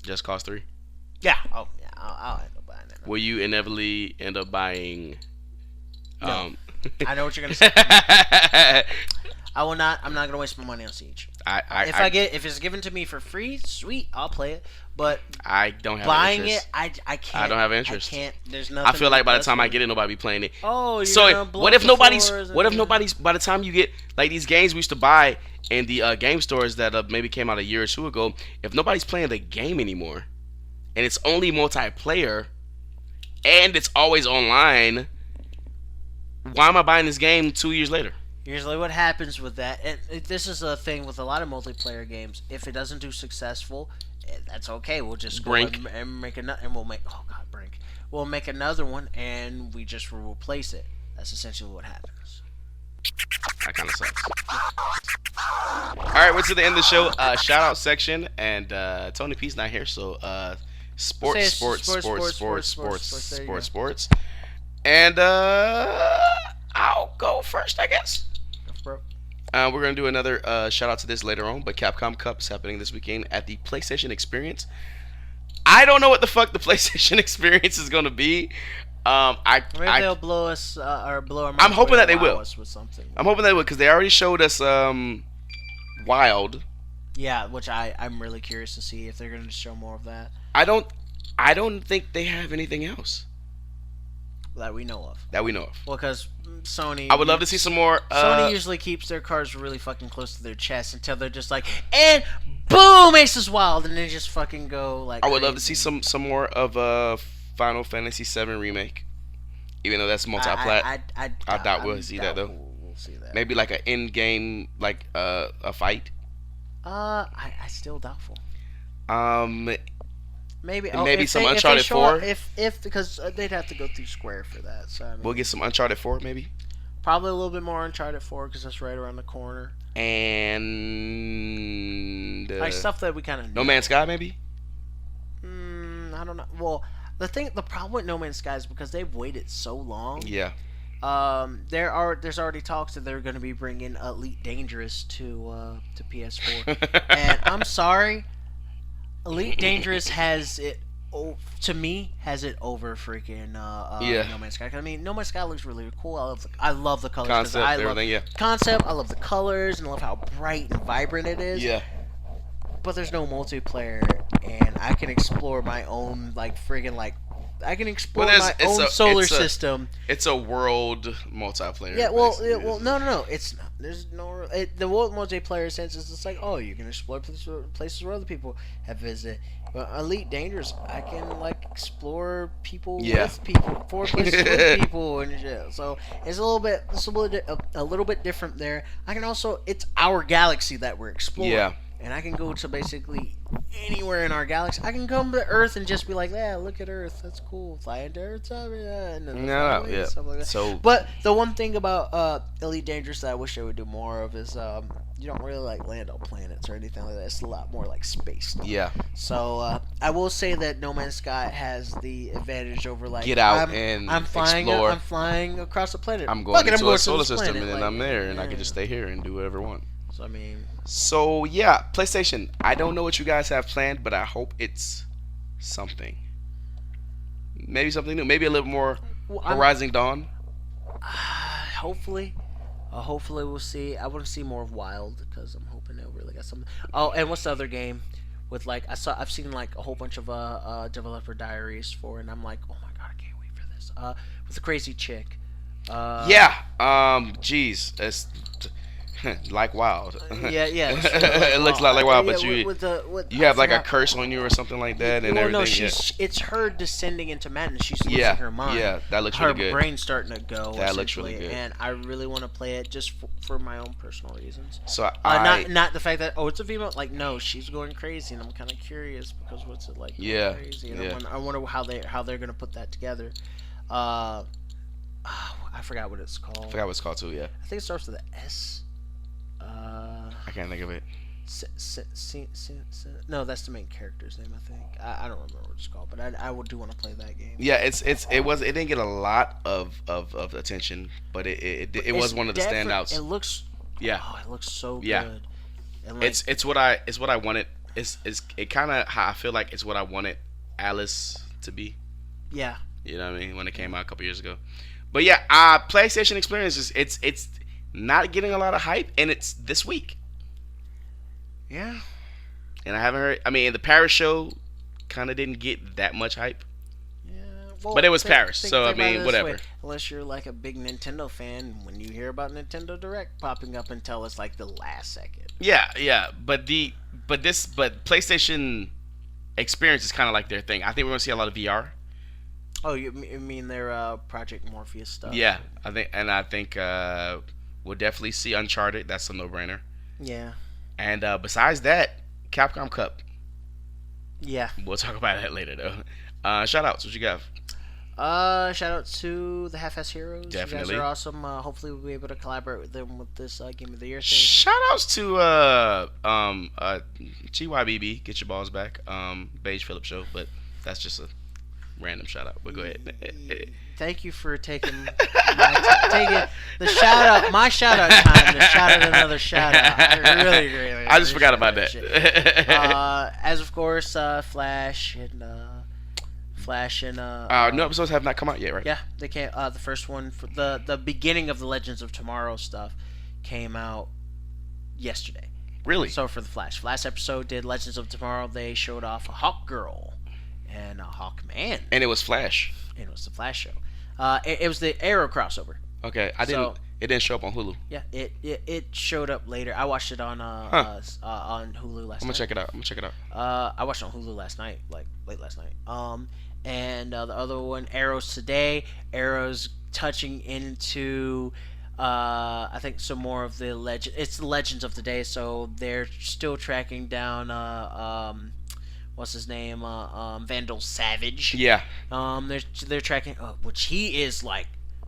Just Cause 3? Yeah. Oh yeah. I'll end up buying it. Will you inevitably end up buying? No. I know what you're gonna say. I will not. I'm not gonna waste my money on Siege. If it's given to me for free, sweet, I'll play it. But I don't have buying interest. it. I can't. I don't have interest. I can't. There's nothing. I feel like by the time I get it, nobody be playing it. Oh, so what if nobody's? By the time you get like these games we used to buy in the game stores that maybe came out a year or 2 ago, if nobody's playing the game anymore, and it's only multiplayer, and it's always online, why am I buying this game 2 years later? Usually what happens with that, and this is a thing with a lot of multiplayer games, if it doesn't do successful, that's okay. We'll just go and make another, and we'll make another one, and we just will replace it. That's essentially what happens. That kind of sucks. Alright, we're to the end of the show. Shout out section, and Tony P's not here, so sports. And I'll go first, I guess. Bro. We're going to do another shout out to this later on, but Capcom Cup is happening this weekend at the PlayStation Experience. I don't know what the fuck the PlayStation Experience is going to be. Maybe they'll blow us or blow our minds. I'm hoping that they will. Us with something. I'm hoping they will because they already showed us Wild. Yeah, which I'm really curious to see if they're going to show more of that. I don't think they have anything else that we know of. Well, because Sony. I would love to see some more. Sony usually keeps their cards really fucking close to their chest until they're just like, and boom, Ace is Wild, and they just fucking go like. I would love to see some more of Final Fantasy VII Remake, even though that's multi-plat. I doubt we'll see that though. We'll see that. Maybe like an in-game, like a fight. I still doubtful. Maybe some Uncharted 4. If because they'd have to go through Square for that. So I mean, we'll get some Uncharted 4 maybe. Probably a little bit more Uncharted 4 because that's right around the corner. And like stuff that we kind of. No Man's Sky maybe. I don't know. Well, the problem with No Man's Sky is because they've waited so long. Yeah. There's already talks that they're going to be bringing Elite Dangerous to PS4, and I'm sorry. Elite Dangerous has it over freaking No Man's Sky. I mean, No Man's Sky looks really cool. I love the colors. Concept, everything, yeah. Concept. I love the colors and I love how bright and vibrant it is. Yeah. but there's no multiplayer, and I can explore my own I can explore my own solar system. It's a world multiplayer. Yeah, well, no, it's not. There's no the world multiplayer sense is just like, oh, you can explore places where other people have visited. But Elite Dangerous, I can explore people with people, for places with people and shit. So it's a little bit different there. I can also, it's our galaxy that we're exploring. Yeah. And I can go to basically anywhere in our galaxy. I can come to Earth and just be like, yeah, look at Earth. That's cool. Fly into Earth. Stuff like that. So, but the one thing about Elite Dangerous that I wish they would do more of is you don't really land on planets or anything like that. It's a lot more like space stuff. Yeah. So I will say that No Man's Sky has the advantage over get out and I'm flying. explore. I'm flying across the planet. I'm going into a solar to system planet, and then I'm there and I can just stay here and do whatever I want. So I mean. So yeah, PlayStation. I don't know what you guys have planned, but I hope it's something. Maybe something new. Maybe a little more Horizon Dawn. Hopefully we'll see. I want to see more of Wild because I'm hoping they'll really got something. Oh, and what's the other game with I've seen a whole bunch of developer diaries for, and I'm like, oh my god, I can't wait for this. With the crazy chick. Jeez, it's like Wild. Yeah. It looks a lot like Wild, but you have a curse on you or something like that, and everything. No, it's her descending into madness. She's losing her mind. Yeah, that looks really good. Her brain's starting to go. That looks really good, and I really want to play it just for my own personal reasons. So not the fact that it's a female. No, she's going crazy, and I'm kind of curious because what's it like? Yeah, crazy. And I wonder how they're gonna put that together. I forgot what it's called. I forgot what it's called too. Yeah. I think it starts with an S. I can't think of it. No, that's the main character's name. I think I don't remember what it's called, but I do want to play that game. Yeah, it didn't get a lot of attention, but it was one of the standouts. It looks it looks so good. And it's what I wanted. It kind of how I feel like it's what I wanted Alice to be. Yeah. You know what I mean, when it came out a couple years ago. But yeah, PlayStation Experience it's not getting a lot of hype, and it's this week. Yeah. And I haven't heard. I mean, the Paris show kind of didn't get that much hype. Yeah. Well, but it was Paris, so I mean, whatever. Unless you're a big Nintendo fan, when you hear about Nintendo Direct popping up until it's the last second. Yeah. But PlayStation Experience is kind of like their thing. I think we're gonna see a lot of VR. Oh, you mean their Project Morpheus stuff? Yeah, I think we'll definitely see Uncharted. That's a no-brainer. Yeah. And besides that, Capcom Cup. Yeah. We'll talk about that later, though. Shout-outs. What you got? Shout out to the Half-Ass Heroes. Definitely. You guys are awesome. Hopefully we'll be able to collaborate with them with this Game of the Year thing. Shout-outs to GYBB, Get Your Balls Back, Beige Phillips Show, but that's just a random shout-out. But go ahead. Thank you for taking the shout-out, my shout-out time to shout out another shout-out. I really I just forgot about that. As of course, Flash and new episodes have not come out yet, right? Yeah, they came. The first one for the beginning of the Legends of Tomorrow stuff came out yesterday. Really? So for the Flash, last episode did Legends of Tomorrow. They showed off a Hawk Girl and a Hawkman. And it was Flash. And it was the Flash show. It was the Arrow crossover. Okay, it didn't show up on Hulu. Yeah, it showed up later. I watched it on Hulu last night. I'm gonna check it out. I watched it on Hulu last night, late last night. And the other one, Arrows Today. Arrows touching into I think some more of the legend. It's the Legends of the Day, so they're still tracking down what's his name? Vandal Savage. Yeah. They're tracking, which he is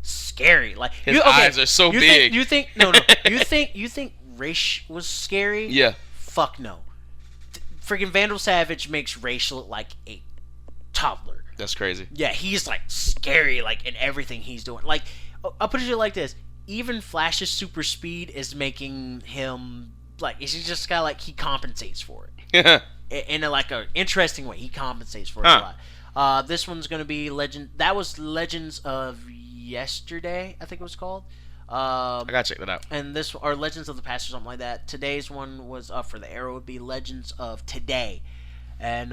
scary. His eyes are so big. You think Raish was scary? Yeah. Fuck no. Freaking Vandal Savage makes Raish look like a toddler. That's crazy. Yeah, he's scary in everything he's doing. I'll put it like this: even Flash's super speed is making him he's just he compensates for it. In a interesting way, he compensates for it a lot. This one's gonna be Legend. That was Legends of Yesterday, I think it was called. I gotta check that out. And this or Legends of the Past or something like that. Today's one was for the Arrow would be Legends of Today, and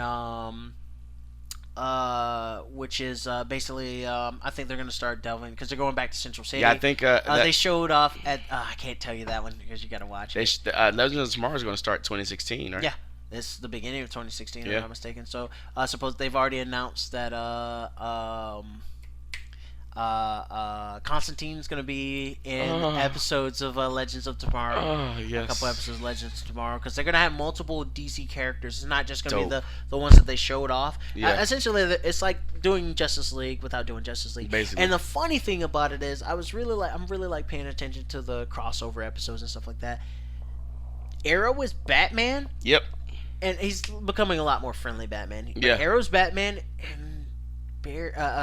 which is basically I think they're gonna start delving because they're going back to Central City. Yeah, I think they showed off at I can't tell you that one because you gotta watch it. Legends of Tomorrow is gonna start 2016, right? Yeah. This is the beginning of 2016, if Yeah. I'm not mistaken. So, I suppose they've already announced that Constantine's going to be in episodes of Legends of Tomorrow. Oh, yes. A couple episodes of Legends of Tomorrow. Because they're going to have multiple DC characters. It's not just going to be Dope. the ones that they showed off. Yeah. Essentially, it's like doing Justice League without doing Justice League. Basically. And the funny thing about it is, I'm really paying attention to the crossover episodes and stuff like that. Arrow is Batman. Yep. And he's becoming a lot more friendly Batman. Yeah. Arrow's Batman, and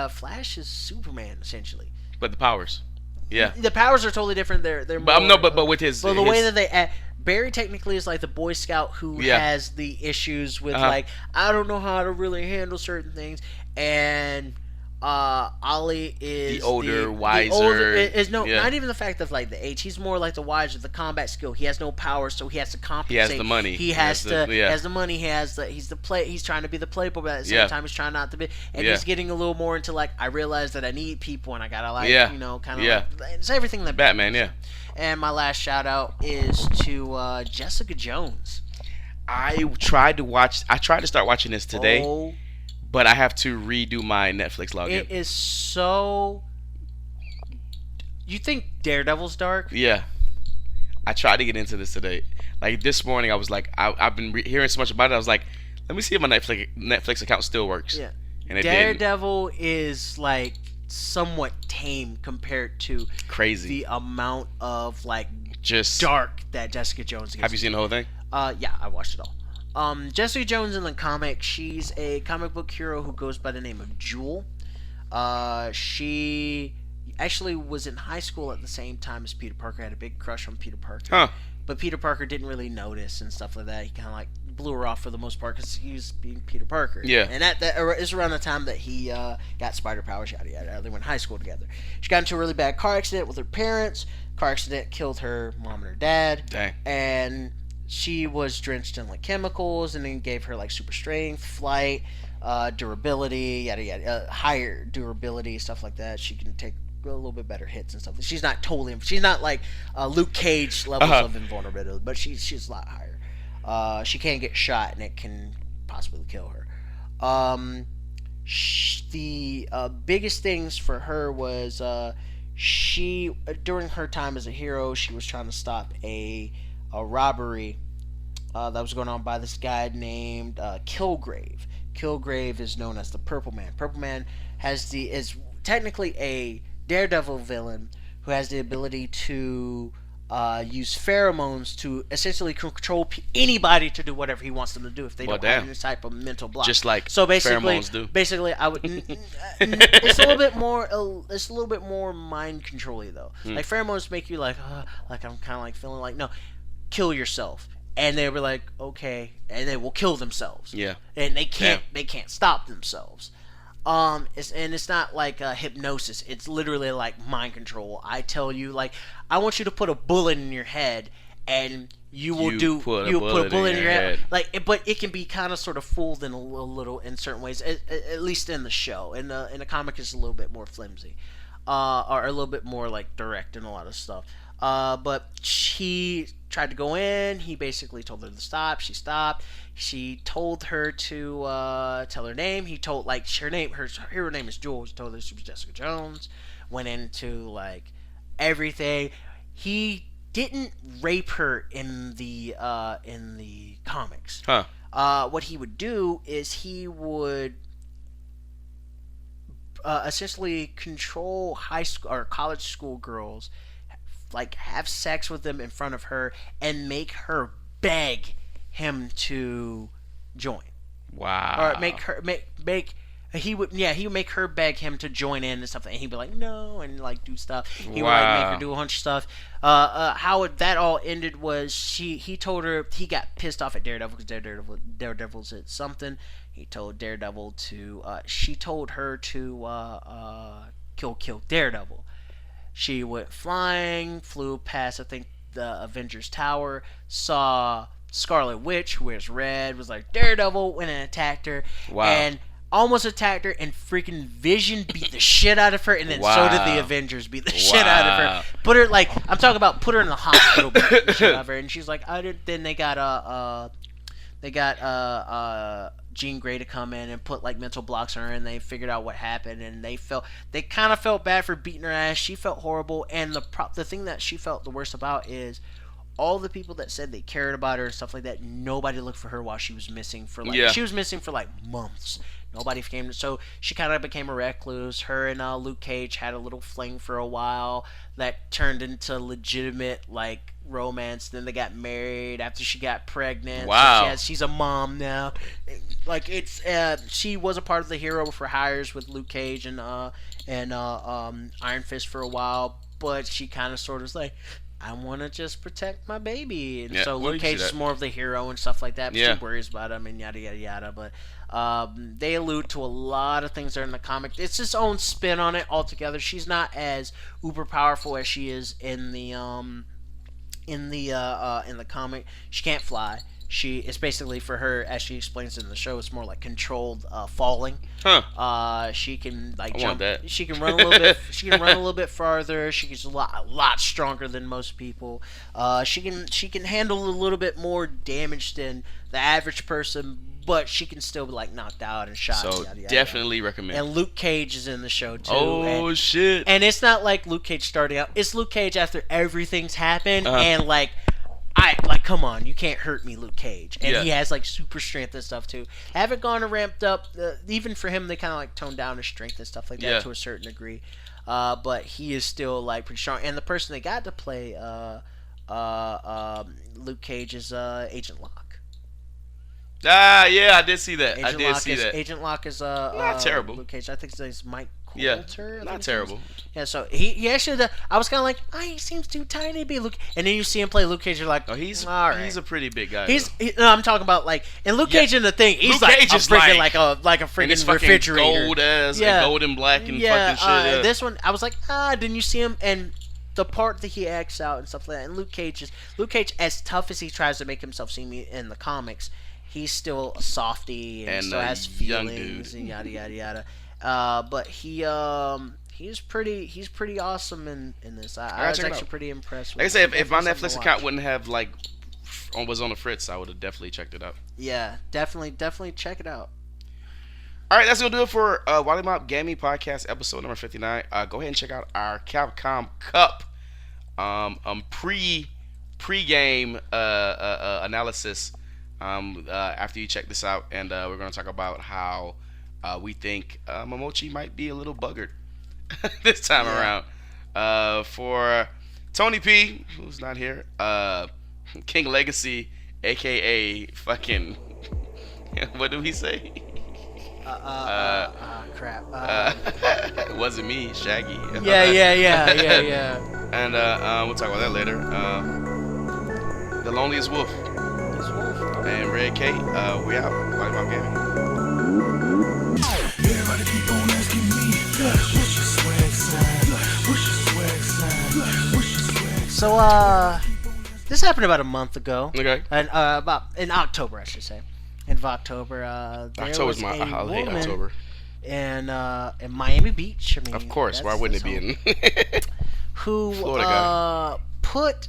Flash is Superman essentially. But the powers. Yeah. The powers are totally different. They're But more, but with his. Well, the his, way that they Barry technically is like the Boy Scout who has the issues with like I don't know how to really handle certain things, and Ollie is the older, wiser. The older, not even the fact of like the age. He's more like the wiser, the combat skill. He has no power, so he has to compensate. He has the money. He has the money. He's trying to be the playboy, but at the same time he's trying not to be. And he's getting a little more into like I realize that I need people and I gotta like kind of like, it's everything that Batman. Yeah. And my last shout out is to Jessica Jones. I tried to start watching this today. Oh, but I have to redo my Netflix login. it is so. You think Daredevil's dark? Yeah. I tried to get into this today. Like this morning, I was like, I've been hearing so much about it. I was like, let me see if my Netflix account still works. Yeah. And it Daredevil is like somewhat tame compared to crazy the amount of like just dark that Jessica Jones gets. Have you seen the whole thing? Yeah, I watched it all. Jessica Jones in the comic, she's a comic book hero who goes by the name of Jewel. She actually was in high school at the same time as Peter Parker, had a big crush on Peter Parker. Huh. But Peter Parker didn't really notice and stuff like that. He kind of like blew her off for the most part because he was being Peter Parker. Yeah. And that is around the time that he got spider powers, yada yada. They went to high school together. She got into a really bad car accident with her parents. Car accident killed her mom and her dad. Dang. And she was drenched in like chemicals, and then gave her like super strength, flight, durability, yada yada, higher durability, stuff like that. She can take a little bit better hits and stuff. She's not like Luke Cage levels of invulnerability, but she's a lot higher. She can get shot, and it can possibly kill her. The biggest things for her was she during her time as a hero, she was trying to stop a robbery that was going on by this guy named Kilgrave. Kilgrave is known as the Purple Man. Purple Man is technically a Daredevil villain who has the ability to use pheromones to essentially control anybody to do whatever he wants them to do if they don't have any type of mental block. Just like so basically, pheromones do. Basically, I would. It's a little bit more. It's a little bit more mind controlly though. Like pheromones make you like I'm kind of like feeling like no, kill yourself, and they were like okay, and they will kill themselves. Yeah. And they can't stop themselves. It's not like hypnosis. It's literally like mind control. I tell you, like, I want you to put a bullet in your head, and you put a bullet in your head. Like, but it can be kind of sort of fooled in a little in certain ways. At least in the show, in the comic, it's a little bit more flimsy, or a little bit more like direct in a lot of stuff. But she tried to go in. He basically told her to stop. She stopped. She told her to tell her name. He told her hero name is Jewel. He told her she was Jessica Jones. Went into like everything. He didn't rape her in the comics. Huh. What he would do is he would essentially control high school or college school girls, like have sex with them in front of her and make her beg him to join. Wow. Or he would make her beg him to join in and stuff, and he'd be like no, and like do stuff. He would like make her do a bunch of stuff. How that all ended was he told her he got pissed off at Daredevil because Daredevil said something. He told Daredevil to she told her to kill Daredevil. She went flying, flew past, I think, the Avengers Tower, saw Scarlet Witch, who wears red, was like Daredevil, went and attacked her. Wow. And almost attacked her, and freaking Vision beat the shit out of her, and then so did the Avengers beat the shit out of her. Put her, like, I'm talking about put her in the hospital, beat the shit out of her, and she's like, I didn't. Then they got Jean Grey to come in and put like mental blocks on her, and they figured out what happened, and they kind of felt bad for beating her ass. She felt horrible, and the thing that she felt the worst about is all the people that said they cared about her and stuff like that. Nobody looked for her while she was missing for like she was missing for like months. Nobody came, so she kind of became a recluse. Her and Luke Cage had a little fling for a while that turned into legitimate like romance. Then they got married after she got pregnant. Wow. So she's a mom now. Like it's she was a part of the Hero for Hires with Luke Cage and Iron Fist for a while, but she kind of sort of was like, I want to just protect my baby. And so Luke Cage is more of the hero and stuff like that. But she worries about him and yada, yada, yada. But they allude to a lot of things that are in the comic. It's its own spin on it altogether. She's not as uber powerful as she is in the comic. She can't fly. It's basically for her, as she explains in the show, it's more like controlled falling. She can like jump. She can run a little bit. She can run a little bit farther. She's a lot stronger than most people. She can handle a little bit more damage than the average person, but she can still be like knocked out and shot. So yada, yada, definitely yada. recommend. And Luke Cage is in the show too. Oh shit! And it's not like Luke Cage starting out. It's Luke Cage after everything's happened and like. Come on, you can't hurt me, Luke Cage. And he has, like, super strength and stuff, too. Haven't gone and ramped up. Even for him, they kind of, like, toned down his strength and stuff like that to a certain degree. But he is still, like, pretty strong. And the person they got to play Luke Cage is Agent Locke. Yeah, I did see that. Agent Locke is not terrible. Luke Cage. I think his name's Mike Coulter. Not terrible. Yeah, so he actually. I was kind of like, he seems too tiny to be Luke. And then you see him play Luke Cage, you're like, he's all right. He's a pretty big guy. No, I'm talking about like in Luke Cage in the thing. He's Luke like Cage a is freaking like a freaking refrigerator. Gold and gold and black and fucking shit. This one, I was like, didn't you see him? And the part that he acts out and stuff like that. And Luke Cage, as tough as he tries to make himself seem in the comics, he's still a softie and still has feelings and yada yada yada. But he's pretty awesome in this. I was actually pretty impressed with Like I said, if my Netflix account wouldn't have like was on the fritz, I would have definitely checked it out. Yeah, definitely check it out. All right, that's gonna do it for Wollie Mopped Gaming Podcast episode number 59. Go ahead and check out our Capcom Cup pre-game analysis after you check this out, and we're gonna talk about how we think Momochi might be a little buggered this time around. For Tony P, who's not here, King Legacy, aka fucking what did he say? Crap. It wasn't me, Shaggy. Yeah. And we'll talk about that later. The Loneliest Wolf. And Red Kate, we out. Wollie Mopped Gaming. Everybody keep on asking me, what's your swag sign? What's your swag sign? So, this happened about a month ago. Okay. And about in October, I should say. End of October. October's my hate October. And in Miami Beach. I mean, of course. Why wouldn't it be in? Who Florida guy. put?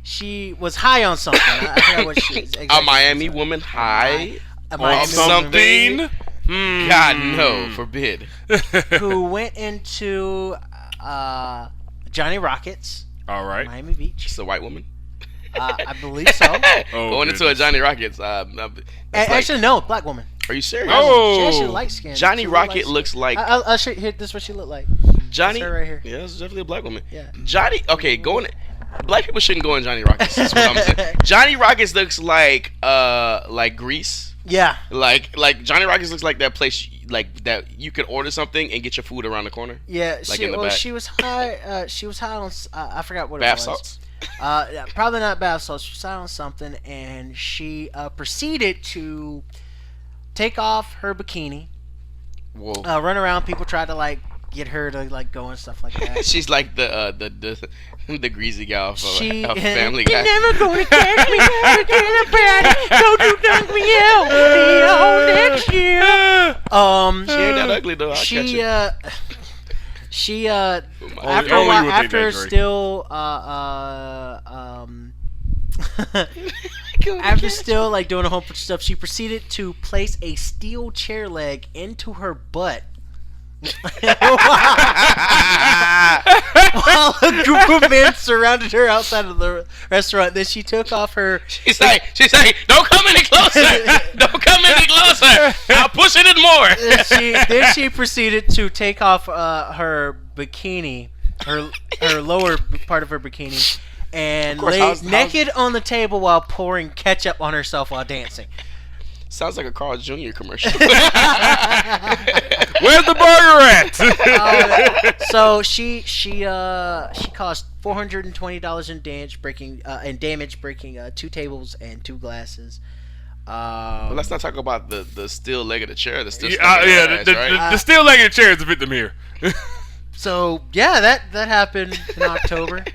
She was high on something. I forgot what she exactly a Miami woman high on something? God, no, forbid. Who went into Johnny Rockets. All right. Miami Beach. It's a white woman. I believe so. Going into a Johnny Rockets. Actually, no, black woman. Are you serious? She actually light skinned. Johnny Rocket looks like. I'll show you. Here, this is what she looked like. Johnny. That's her right here. Yeah, this is definitely a black woman. Yeah. Johnny. Okay, going. Black people shouldn't go in Johnny Rockets. That's what I'm saying. Johnny Rockets looks like Greece. Yeah. Like Johnny Rockets looks like that place like that you could order something and get your food around the corner. Yeah. Like in the back. She was high. She was high on. I forgot what bath it was. Salts. Probably not bath salts. She was high on something, and she proceeded to take off her bikini. Whoa. Run around. People tried to like get her to like go and stuff like that. She's like the greasy gal from Family You're Guy. never gonna catch me. Forget about it. Don't you dunk me out. Be on next year. She ain't that ugly though. I'll catch her. She Only after a you while, would think after that, Drake. still after still like doing a whole bunch of stuff, she proceeded to place a steel chair leg into her butt. While a group of men surrounded her outside of the restaurant. Then she took off her. She's like, don't come any closer. Don't come any closer. I'll push it in more. Then she proceeded to take off her bikini, her lower part of her bikini, and Of course, lay naked on the table while pouring ketchup on herself while dancing. Sounds like a Carl's Jr. commercial. Where's the burger at? So she cost $420 in damage, breaking 2 tables and 2 glasses. But let's not talk about the steel leg of the chair. The steel The steel-legged chair is the victim here. So yeah, that happened in October.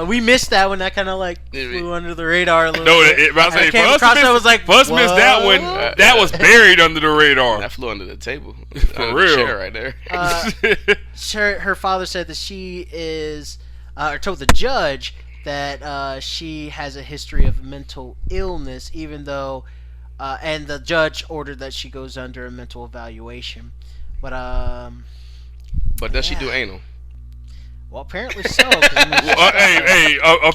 We missed that one. That kind of like flew under the radar a little bit. I was like, missed that one. That was buried under the radar. That flew under the table. For real. The chair right there. Her father said that she is, or told the judge that she has a history of mental illness, even though, and the judge ordered that she goes under a mental evaluation. But does she do anal? Well, apparently so.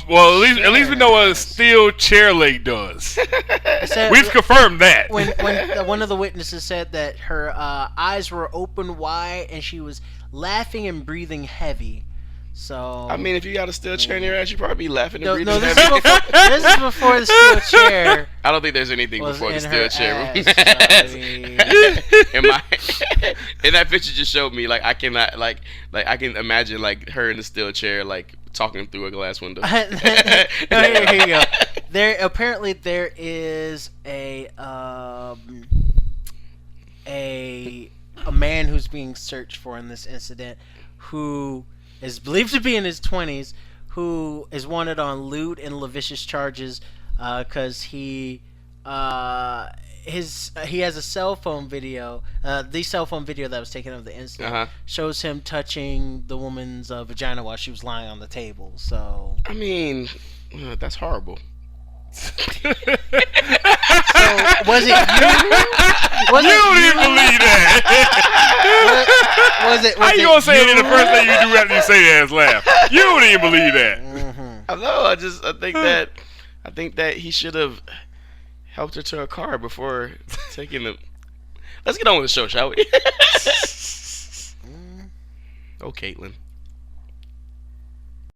Well, at least we know what a steel chair leg does. We've confirmed that. When one of the witnesses said that her eyes were open wide and she was laughing and breathing heavy. So I mean, if you got a steel chair in your ass, you probably be laughing and breathing. No, this heavy. this is before the steel chair. I don't think there's anything Was before the in steel her chair. ass, so, I mean- In that picture just showed me like I cannot like I can imagine like her in the steel chair like talking through a glass window. No, here you go. Apparently there is a man who's being searched for in this incident, who is believed to be in his 20s, who is wanted on lewd and lascivious charges because he has a cell phone video. The cell phone video that was taken of the incident shows him touching the woman's vagina while she was lying on the table. So I mean, that's horrible. So was it you? You don't even believe that. How you gonna say it in the first thing you do after you say that is laugh? You don't even believe that. I know. I think that he should have helped her to a car before taking the. Let's get on with the show, shall we? Oh, Caitlin.